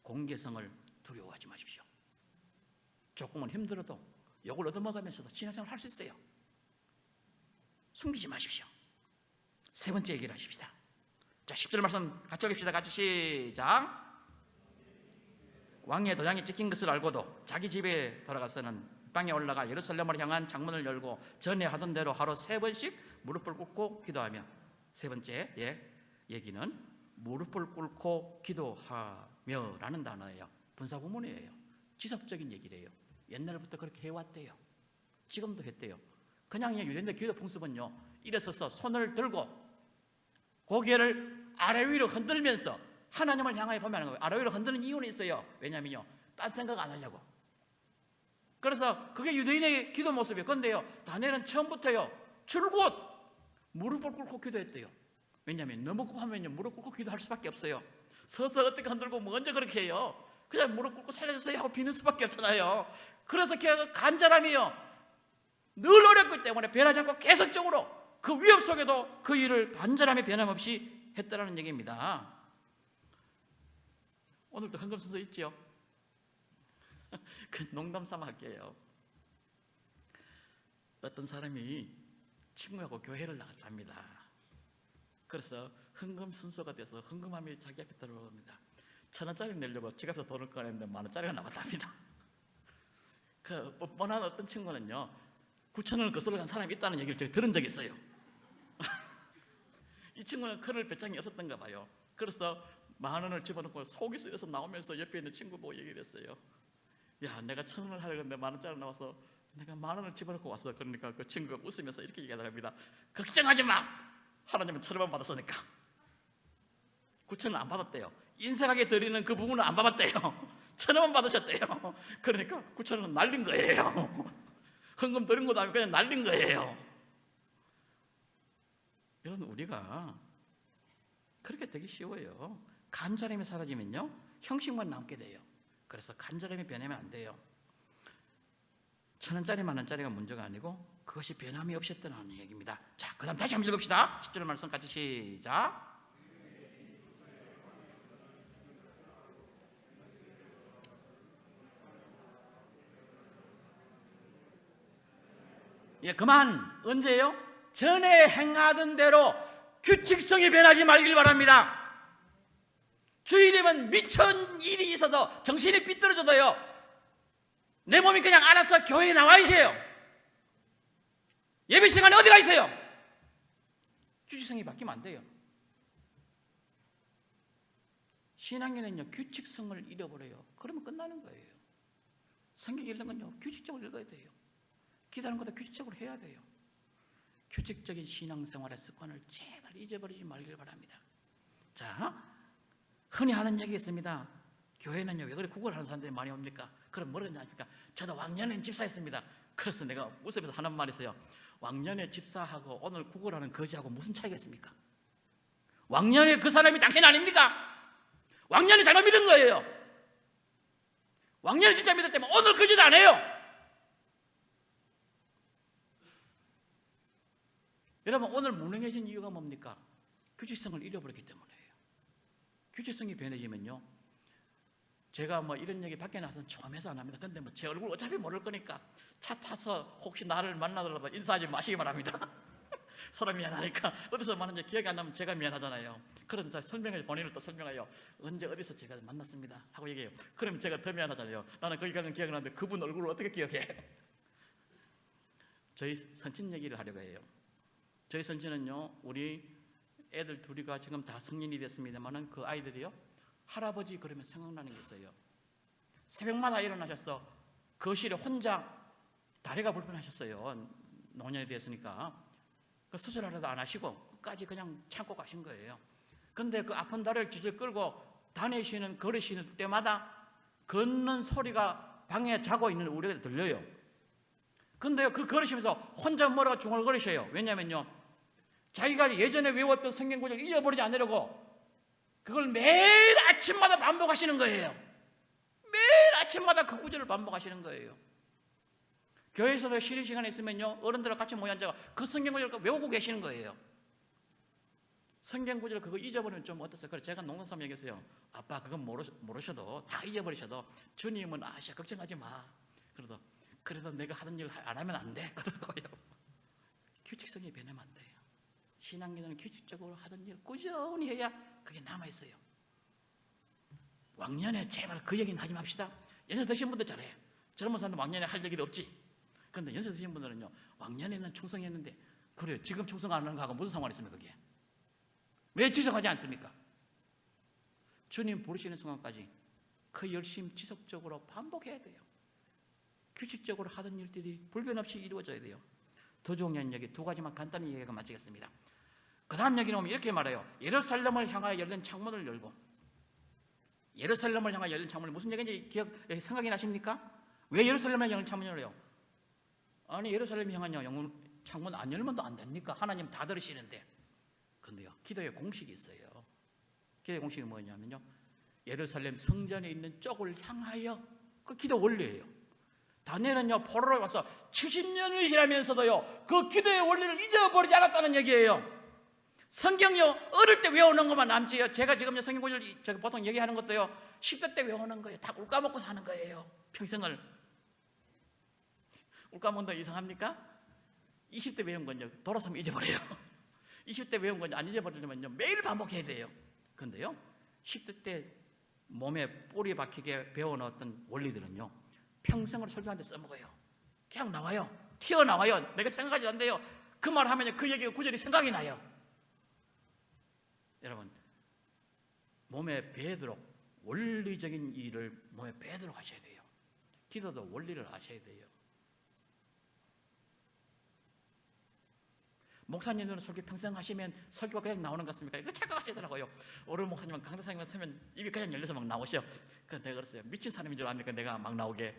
공개성을 두려워하지 마십시오. 조금은 힘들어도 욕을 얻어먹으면서도 신앙생활을 할 수 있어요. 숨기지 마십시오. 세 번째 얘기를 하십시다. 자, 10절 말씀 같이 읽읍시다. 같이 시작. 왕의 도장이 찍힌 것을 알고도 자기 집에 돌아가서는 땅에 올라가 예루살렘을 향한 창문을 열고 전에 하던 대로 하루 3번씩 무릎을 꿇고 기도하며. 세 번째 얘기는 무릎을 꿇고 기도하며라는 단어예요. 분사구문이에요. 지속적인 얘기래요. 옛날부터 그렇게 해왔대요. 지금도 했대요. 그냥 유대인의 기도 풍습은요, 일어서서 손을 들고 고개를 아래 위로 흔들면서 하나님을 향하여 보면 하는 거예요. 아래 위로 흔드는 이유는 있어요. 왜냐면요, 딴 생각 안 하려고. 그래서 그게 유대인의 기도 모습이에요. 그런데요, 다니엘은 처음부터요, 줄곧 무릎을 꿇고 기도했대요. 왜냐하면 너무 급하면요, 무릎 꿇고 기도할 수밖에 없어요. 서서 어떻게 흔들고 뭐 언제 그렇게 해요? 그냥 무릎 꿇고 살려주세요 하고 비는 수밖에 없잖아요. 그래서 그 간절함이요, 늘 어렵기 때문에 변하지 않고 계속적으로 그 위협 속에도 그 일을 간절함에 변함없이 했다라는 얘기입니다. 오늘도 헌금 순서 있죠? 그 농담 삼아 할게요. 어떤 사람이 친구하고 교회를 나갔답니다. 그래서 헌금 순서가 돼서 헌금함이 자기 앞에 들어옵니다. 1,000원짜리 내려고 지갑에서 돈을 꺼냈는데 10,000원짜리가 나왔답니다. 그 뻔뻔한 어떤 친구는요, 9,000원을 거슬러 간 사람이 있다는 얘기를 제가 들은 적이 있어요. 이 친구는 그럴 배짱이 없었던가 봐요. 그래서 10,000원을 집어넣고 속이 쓰여서 나오면서 옆에 있는 친구 보고 얘기를 했어요. 야, 내가 1,000원을 하려는데 10,000원짜리 나와서 내가 10,000원을 집어넣고 왔어. 그러니까 그 친구가 웃으면서 이렇게 얘기하더랍니다. 걱정하지 마. 하나님은 1,000원만 받았으니까. 9,000원 안 받았대요. 인색하게 드리는 그 부분은 안 받았대요. 1,000원만 받으셨대요. 그러니까 9,000원은 날린 거예요. 헌금 드린 것도 아니고 그냥 날린 거예요. 여러분, 우리가 그렇게 되기 쉬워요. 간절함이 사라지면요, 형식만 남게 돼요. 그래서 간절함이 변하면 안 돼요. 1,000원짜리 10,000원짜리가 문제가 아니고 그것이 변함이 없었다는 얘기입니다. 자, 그 다음 다시 한번 읽읍시다. 10절 말씀 같이 시작. 예, 그만. 언제예요? 전에 행하던 대로 규칙성이 변하지 말길 바랍니다. 주일이면 미천 일이 있어도 정신이 삐뚤어져도요, 내 몸이 그냥 알아서 교회에 나와 있어요. 예배 시간에 어디 가 있어요? 규칙성이 바뀌면 안 돼요. 신앙인은요, 규칙성을 잃어버려요. 그러면 끝나는 거예요. 성경 읽는 건요, 규칙적으로 읽어야 돼요. 기도하는 것도 규칙적으로 해야 돼요. 규칙적인 신앙생활의 습관을 제발 잊어버리지 말길 바랍니다. 자, 흔히 하는 얘기 있습니다. 교회는요, 왜 그래 구걸하는 사람들이 많이 옵니까? 그럼 뭐라 하십니까? 저도 왕년에 집사했습니다. 그래서 내가 웃으면서 하는 말이 있어요. 왕년에 집사하고 오늘 구걸하는 거지하고 무슨 차이가 있습니까? 왕년에 그 사람이 당신 아닙니까? 왕년이 잘못 믿은 거예요. 왕년이 진짜 믿었다면 오늘 그 짓 안 해요. 여러분, 오늘 무능해진 이유가 뭡니까? 규칙성을 잃어버렸기 때문이에요. 규칙성이 변해지면요, 제가 뭐 이런 얘기 밖에 나서는 처음 해서 안 합니다. 근데 뭐 제 얼굴 어차피 모를 거니까 차 타서 혹시 나를 만나더라도 인사하지 마시기 바랍니다. 서로 미안하니까. 어디서 만났는지 기억이 안 나면 제가 미안하잖아요. 그럼 설명해, 본인을 또 설명해요. 언제 어디서 제가 만났습니다 하고 얘기해요. 그럼 제가 더 미안하잖아요. 나는 거기 가는 기억이 나는데 그분 얼굴을 어떻게 기억해? 저희 선친 얘기를 하려고 해요. 저희 선친은요, 우리 애들 둘이가 지금 다 성인이 됐습니다만은 그 아이들이요, 할아버지 그러면 생각나는 게 있어요. 새벽마다 일어나셔서 거실에 혼자, 다리가 불편하셨어요. 노년이 됐으니까. 그 수술하려도 안 하시고 끝까지 그냥 참고 가신 거예요. 근데 그 아픈 다리를 질질 끌고 다니시는, 걸으시는 때마다 걷는 소리가 방에 자고 있는 우리에게 들려요. 근데 그 걸으시면서 혼자 뭐라고 중얼거리셔요. 왜냐면요, 자기가 예전에 외웠던 성경 구절을 잊어버리지 않으려고 그걸 매일 아침마다 반복하시는 거예요. 매일 아침마다 그 구절을 반복하시는 거예요. 교회에서도 쉬는 시간에 있으면요, 어른들과 같이 모여 앉아서 그 성경 구절을 외우고 계시는 거예요. 성경 구절 그거 잊어버리면 좀 어떠세요? 그래서 제가 농담삼아 얘기했어요. 아빠 그건 모르셔도, 다 잊어버리셔도 주님은 아시아 걱정하지 마. 그래도 내가 하던 일 안 하면 안 돼. 그러더라고요. 규칙성이 변하면 안 돼요. 신앙인은 규칙적으로 하던 일 꾸준히 해야 그게 남아있어요. 왕년에 제발 그 얘기는 하지 맙시다. 연세 드신 분들 잘해. 젊은 사람도 왕년에 할 얘기도 없지. 그런데 연세 드신 분들은요, 왕년에는 충성했는데, 그래요, 지금 충성 안 하는 거하고 무슨 상관이 있습니까? 그게 왜 지속하지 않습니까? 주님 부르시는 순간까지 그 열심 지속적으로 반복해야 돼요. 규칙적으로 하던 일들이 불변 없이 이루어져야 돼요. 더 중요한 얘기 두 가지만 간단히 얘기하고 마치겠습니다. 그 다음 얘기는 보면 이렇게 말해요. 예루살렘을 향하여 열린 창문을 열고. 예루살렘을 향하여 열린 창문이 무슨 얘기인지 생각이 나십니까? 왜 예루살렘을 향한 창문을 열어요? 아니, 예루살렘을 향한 창문 안 열면 안 됩니까? 하나님 다 들으시는데. 근데요, 기도의 공식이 있어요. 기도의 공식이 뭐냐면요, 예루살렘 성전에 있는 쪽을 향하여, 그 기도 원리예요. 다니엘은요, 포로로 와서 70년을 지나면서도요, 그 기도의 원리를 잊어버리지 않았다는 얘기예요. 성경이요, 어릴 때 외우는 것만 남지요. 제가 지금 성경 구절 제가 보통 얘기하는 것도요, 10대 때 외우는 거예요. 다 꿀까먹고 사는 거예요. 평생을. 꿀까먹는 거 이상합니까? 20대 외운 건요, 돌아서면 잊어버려요. 20대 외운 건 안 잊어버리려면요, 매일 반복해야 돼요. 그런데요, 10대 때 몸에 뿌리 박히게 배워놓았던 원리들은요, 평생을 설교하는데 써먹어요. 그냥 나와요. 튀어나와요. 내가 생각하지 않는데요, 그 말 하면 그 얘기가 구절이 생각이 나요. 여러분, 몸에 배도록 원리적인 일을 몸에 배도록 하셔야 돼요. 기도도 원리를 아셔야 돼요. 목사님들은 설교 평생 하시면 설교가 그냥 나오는 것 같습니까? 이거 착각하시더라고요. 어른 목사님은 강대상님만 서면 입이 그냥 열려서 막 나오셔. 그래서 내가 그랬어요. 미친 사람인 줄 아니까 내가 막 나오게.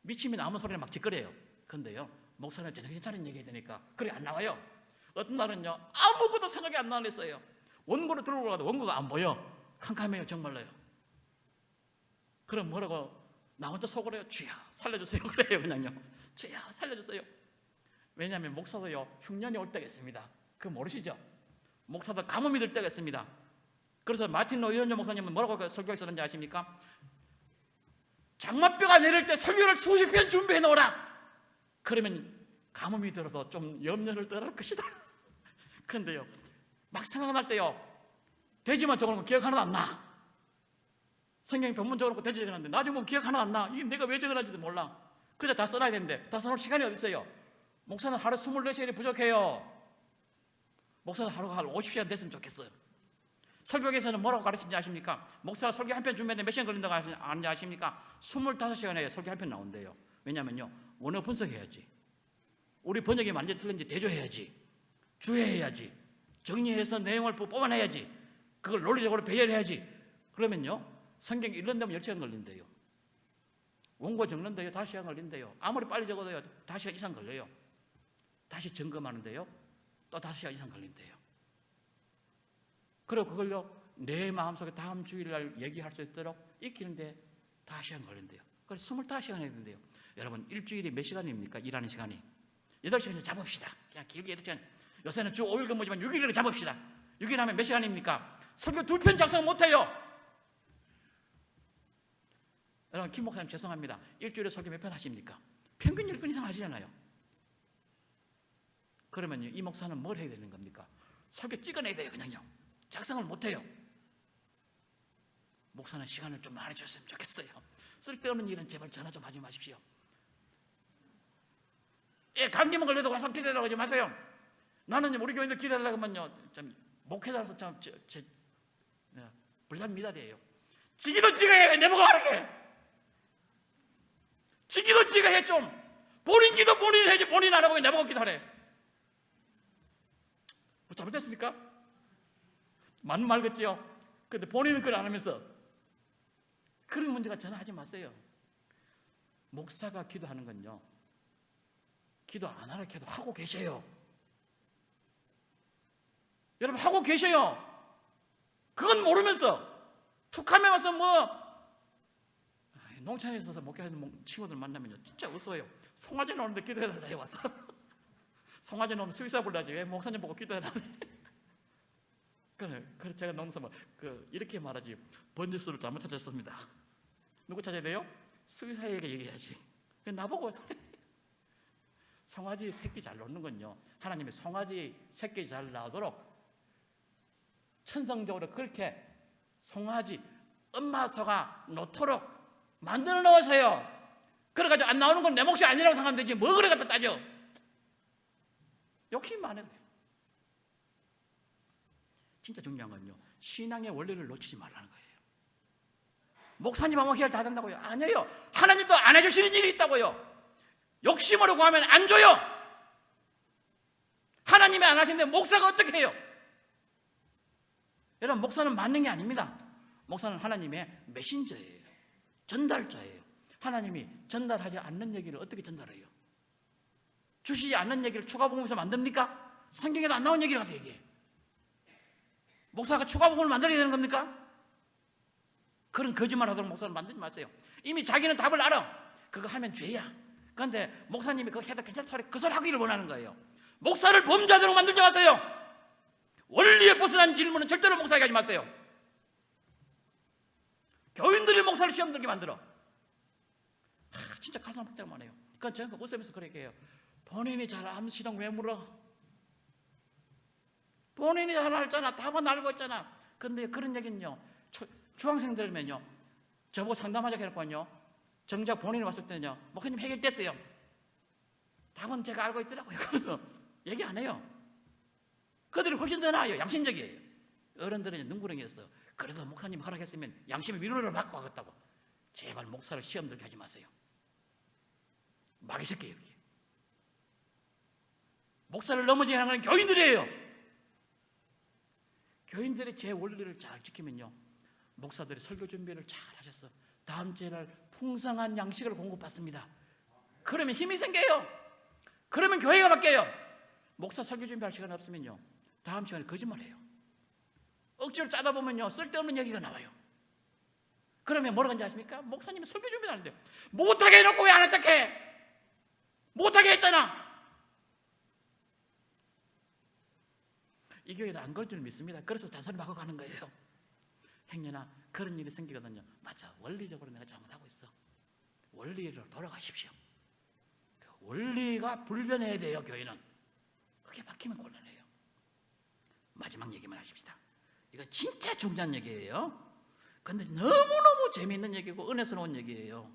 미치면 아무 소리나 막 짓거려요. 근데요, 목사님 제정신 차린 얘기해야 되니까 그래 안 나와요. 어떤 날은요, 아무것도 생각이 안 나겠어요. 원고를 들고 가도 원고가 안 보여. 캄캄해요. 정말로요. 그럼 뭐라고 나 혼자 속으로 해요. 주여 살려주세요. 그래요. 그냥요. 주여 살려주세요. 왜냐하면 목사도요, 흉년이 올 때가 있습니다. 그거 모르시죠? 목사도 가뭄이 들 때가 있습니다. 그래서 마틴 노이언조 목사님은 뭐라고 설교했었는지 아십니까? 장마비가 내릴 때 설교를 수십 편 준비해 놓으라. 그러면 가뭄이 들어도 좀 염려를 덜 할 것이다. 그런데요, 막 생각날 때요, 되지만 적어놓은 거 기억 하나도 안 나. 성경 본문 적어놓고 되지 적어놨는데 나중에 보면 기억 하나도 안 나. 이게 내가 왜 적어놨는지도 몰라. 그저 다 써놔야 되는데 다 써놓을 시간이 어디 있어요? 목사는 하루 24시간이 부족해요. 목사는 하루가 한 50시간 됐으면 좋겠어요. 설교에서는 뭐라고 가르치는지 아십니까? 목사가 설교 한 편 준비하는데 몇 시간 걸린다고 아는지 아십니까? 25시간에 설교 한 편 나온대요. 왜냐면요, 원어 분석해야지, 우리 번역이 완전히 틀린지 대조해야지, 주의해야지, 정리해서 내용을 뽑아내야지, 그걸 논리적으로 배열해야지. 그러면요, 성경 읽는다면 10시간 걸린대요. 원고 적는데요 5시간 걸린대요. 아무리 빨리 적어도요 5시간 이상 걸려요. 다시 점검하는데요 또 5시간 이상 걸린대요. 그리고 그걸요 내 마음속에 다음 주일날 얘기할 수 있도록 익히는데 5시간 걸린대요. 그래서 25시간 해야 된대요. 여러분 일주일이 몇 시간입니까? 일하는 시간이 8시간 잡읍시다. 그냥 길게 8시간. 요새는 주 5일 근무지만 6일을 잡읍시다. 6일 하면 몇 시간입니까? 설교 2편 작성 못해요. 여러분 김 목사님 죄송합니다. 일주일에 설교 몇 편 하십니까? 평균 10편 이상 하시잖아요. 그러면 이 목사는 뭘 해야 되는 겁니까? 설교 찍어내야 돼요. 그냥요. 작성을 못해요. 목사는 시간을 좀 많이 줬으면 좋겠어요. 쓸데없는 일은 제발 전화 좀 하지 마십시오. 예, 감기만 걸려도 와서 기도해달라고 하지 마세요. 나는 우리 교인들 기도하려고 하면요, 좀 목회자로서 좀 불단 미달이에요. 지기도 지가 해. 내보고 하라게. 지기도 지가 해. 좀 본인 기도 본인 해야지. 본인 안 하고 내보고 기도하래. 뭐 잘못됐습니까? 맞는 말겠지요. 근데 본인은 그걸 안 하면서 그런 문제가 전화하지 마세요. 목사가 기도하는 건요, 기도 안 하라 해도 하고 계셔요. 여러분 하고 계셔요. 그건 모르면서 툭하면 와서 농촌에 있어서 목회하는 친구들 만나면요 진짜 웃어요. 송아지 나오는데 기도해달라 해 와서. 송아지 나오면 수의사 불러야지 왜 목사님 보고 기도해달라. 그래 제가 농담을 이렇게 말하지. 번지수를 잘못 찾았습니다. 누구 찾아야 돼요? 수의사에게 얘기해야지. 나보고 송아지 새끼 잘 놓는 건요, 하나님이 송아지 새끼 잘 나오도록 천성적으로 그렇게 송아지 엄마 소가 놓도록 만들어 놓으세요. 그래가지고 안 나오는 건 내 몫이 아니라고 생각하면 되지 뭐 그래 갖다 따져. 욕심 많아요. 진짜 중요한 건요, 신앙의 원리를 놓치지 말라는 거예요. 목사님 아무 해야 다 된다고요? 아니에요. 하나님도 안 해주시는 일이 있다고요. 욕심으로 구하면 안 줘요. 하나님이 안 하시는데 목사가 어떻게 해요? 여러분 목사는 맞는 게 아닙니다. 목사는 하나님의 메신저예요. 전달자예요. 하나님이 전달하지 않는 얘기를 어떻게 전달해요? 주시지 않는 얘기를 추가복음에서 만듭니까? 성경에도 안 나온 얘기를 가지고 얘기해. 목사가 추가복음을 만들어야 되는 겁니까? 그런 거짓말 하도록 목사를 만들지 마세요. 이미 자기는 답을 알아. 그거 하면 죄야. 그런데 목사님이 그거 해도 괜찮다 소리 그 소리 하기를 원하는 거예요. 목사를 범죄하도록 만들지 마세요. 원리에 벗어난 질문은 절대로 목사에게 하지 마세요. 교인들이 목사를 시험 들게 만들어. 진짜 가슴 아플 때가 많아요. 그러니까 저는 웃으면서 그렇게 해요. 본인이 잘 암시랑 왜 물어? 본인이 잘 알잖아. 답은 알고 있잖아. 근데 그런 얘기는요, 중학생들면요 저보고 상담하자고 해놓고요, 정작 본인이 왔을 때는요, 목사님 해결됐어요. 답은 제가 알고 있더라고요. 그래서 얘기 안 해요. 그들이 훨씬 더 나아요. 양심적이에요. 어른들은 능구렁이었어. 그래도 목사님 허락했으면 양심의 위로를 받고 하겠다고. 제발 목사를 시험 들게 하지 마세요. 말이 새끼예요. 목사를 넘어지게 하는 건 교인들이에요. 교인들이 제 원리를 잘 지키면요, 목사들이 설교 준비를 잘 하셔서 다음 주에는 풍성한 양식을 공급받습니다. 그러면 힘이 생겨요. 그러면 교회가 바뀌어요. 목사 설교 준비할 시간 없으면요, 다음 시간에 거짓말해요. 억지로 짜다 보면요 쓸데없는 얘기가 나와요. 그러면 뭐라고 하는지 아십니까? 목사님이 설교 준비를 하는데 못하게 해놓고 왜 안 했다해? 못하게 했잖아. 이 교회는 안 그럴 줄 믿습니다. 그래서 잔소리 하고 가는 거예요. 행여나 그런 일이 생기거든요. 맞아, 원리적으로 내가 잘못하고 있어. 원리로 돌아가십시오. 그 원리가 불변해야 돼요. 교회는 그게 바뀌면 곤란해요. 마지막 얘기만 하십시다. 이건 진짜 중요한 얘기예요. 그런데 너무너무 재미있는 얘기고 은혜스러운 얘기예요.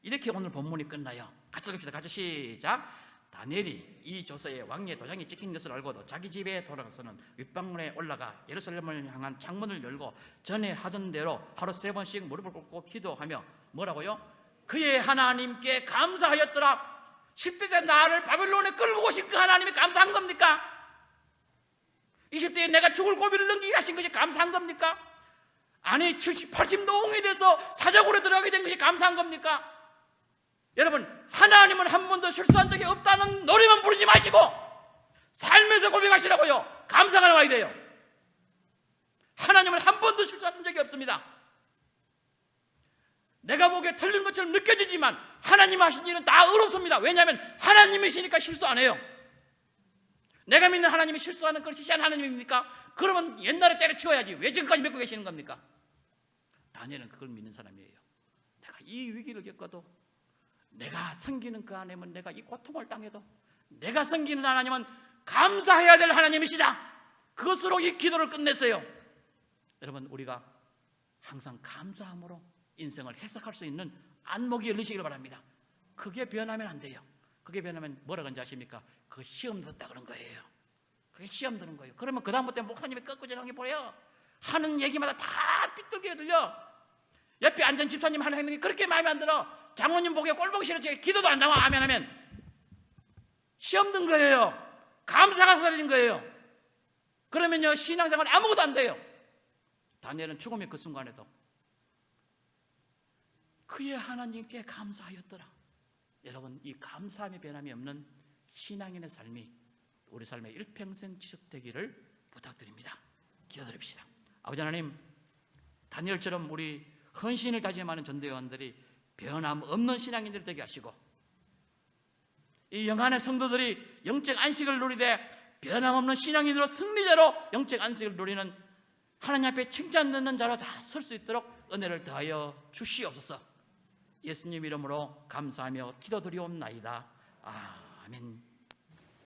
이렇게 오늘 본문이 끝나요. 같이 읽읍시다. 같이 시작. 다니엘이 이 조서에 왕의 도장이 찍힌 것을 알고도 자기 집에 돌아가서는 윗방문에 올라가 예루살렘을 향한 창문을 열고 전에 하던 대로 하루 3번씩 무릎을 꿇고 기도하며 뭐라고요? 그의 하나님께 감사하였더라. 10대 때 나를 바벨론에 끌고 오신 그 하나님이 감사한 겁니까? 20대에 내가 죽을 고비를 넘기게 하신 것이 감사한 겁니까? 아니 70, 80 노홍이 돼서 사적으로 들어가게 된 것이 감사한 겁니까? 여러분, 하나님은 한 번도 실수한 적이 없다는 노래만 부르지 마시고 삶에서 고백하시라고요. 감사가 나와야 돼요. 하나님은 한 번도 실수한 적이 없습니다. 내가 보기에 틀린 것처럼 느껴지지만 하나님 하신 일은 다 의롭습니다. 왜냐하면 하나님이시니까 실수 안 해요. 내가 믿는 하나님이 실수하는 것이 시한 하나님입니까? 그러면 옛날에 때려치워야지. 왜 지금까지 믿고 계시는 겁니까? 다니엘은 그걸 믿는 사람이에요. 내가 이 위기를 겪어도, 내가 섬기는 그 하나님은, 내가 이 고통을 당해도 내가 섬기는 하나님은 감사해야 될 하나님이시다. 그것으로 이 기도를 끝냈어요. 여러분, 우리가 항상 감사함으로 인생을 해석할 수 있는 안목이 열리시길 바랍니다. 그게 변하면 안 돼요. 그게 변하면 뭐라 그런지 아십니까? 그거 시험 들었다 그런 거예요. 그게 시험 드는 거예요. 그러면 그 다음부터 목사님이 꺾어지는 게 보여요. 하는 얘기마다 다 삐뚤게 들려. 옆에 앉은 집사님 하는 행동이 그렇게 마음에 안 들어. 장로님 보기에 꼴보기 싫어. 기도도 안 나와. 아멘 하면 시험 든 거예요. 감사가 사라진 거예요. 그러면요, 신앙생활 아무것도 안 돼요. 다니엘은 죽음의 그 순간에도 그의 하나님께 감사하였더라. 여러분, 이 감사함의 변함이 없는 신앙인의 삶이 우리 삶의 일평생 지속되기를 부탁드립니다. 기도드립시다. 아버지 하나님, 다니엘처럼 우리 헌신을 다짐하는 전도요원들이 변함없는 신앙인들이 되게 하시고, 이 영안의 성도들이 영적 안식을 누리되 변함없는 신앙인으로 승리자로 영적 안식을 누리는 하나님 앞에 칭찬 듣는 자로 다 설 수 있도록 은혜를 더하여 주시옵소서. 예수님 이름으로 감사하며 기도드리옵나이다. 아멘.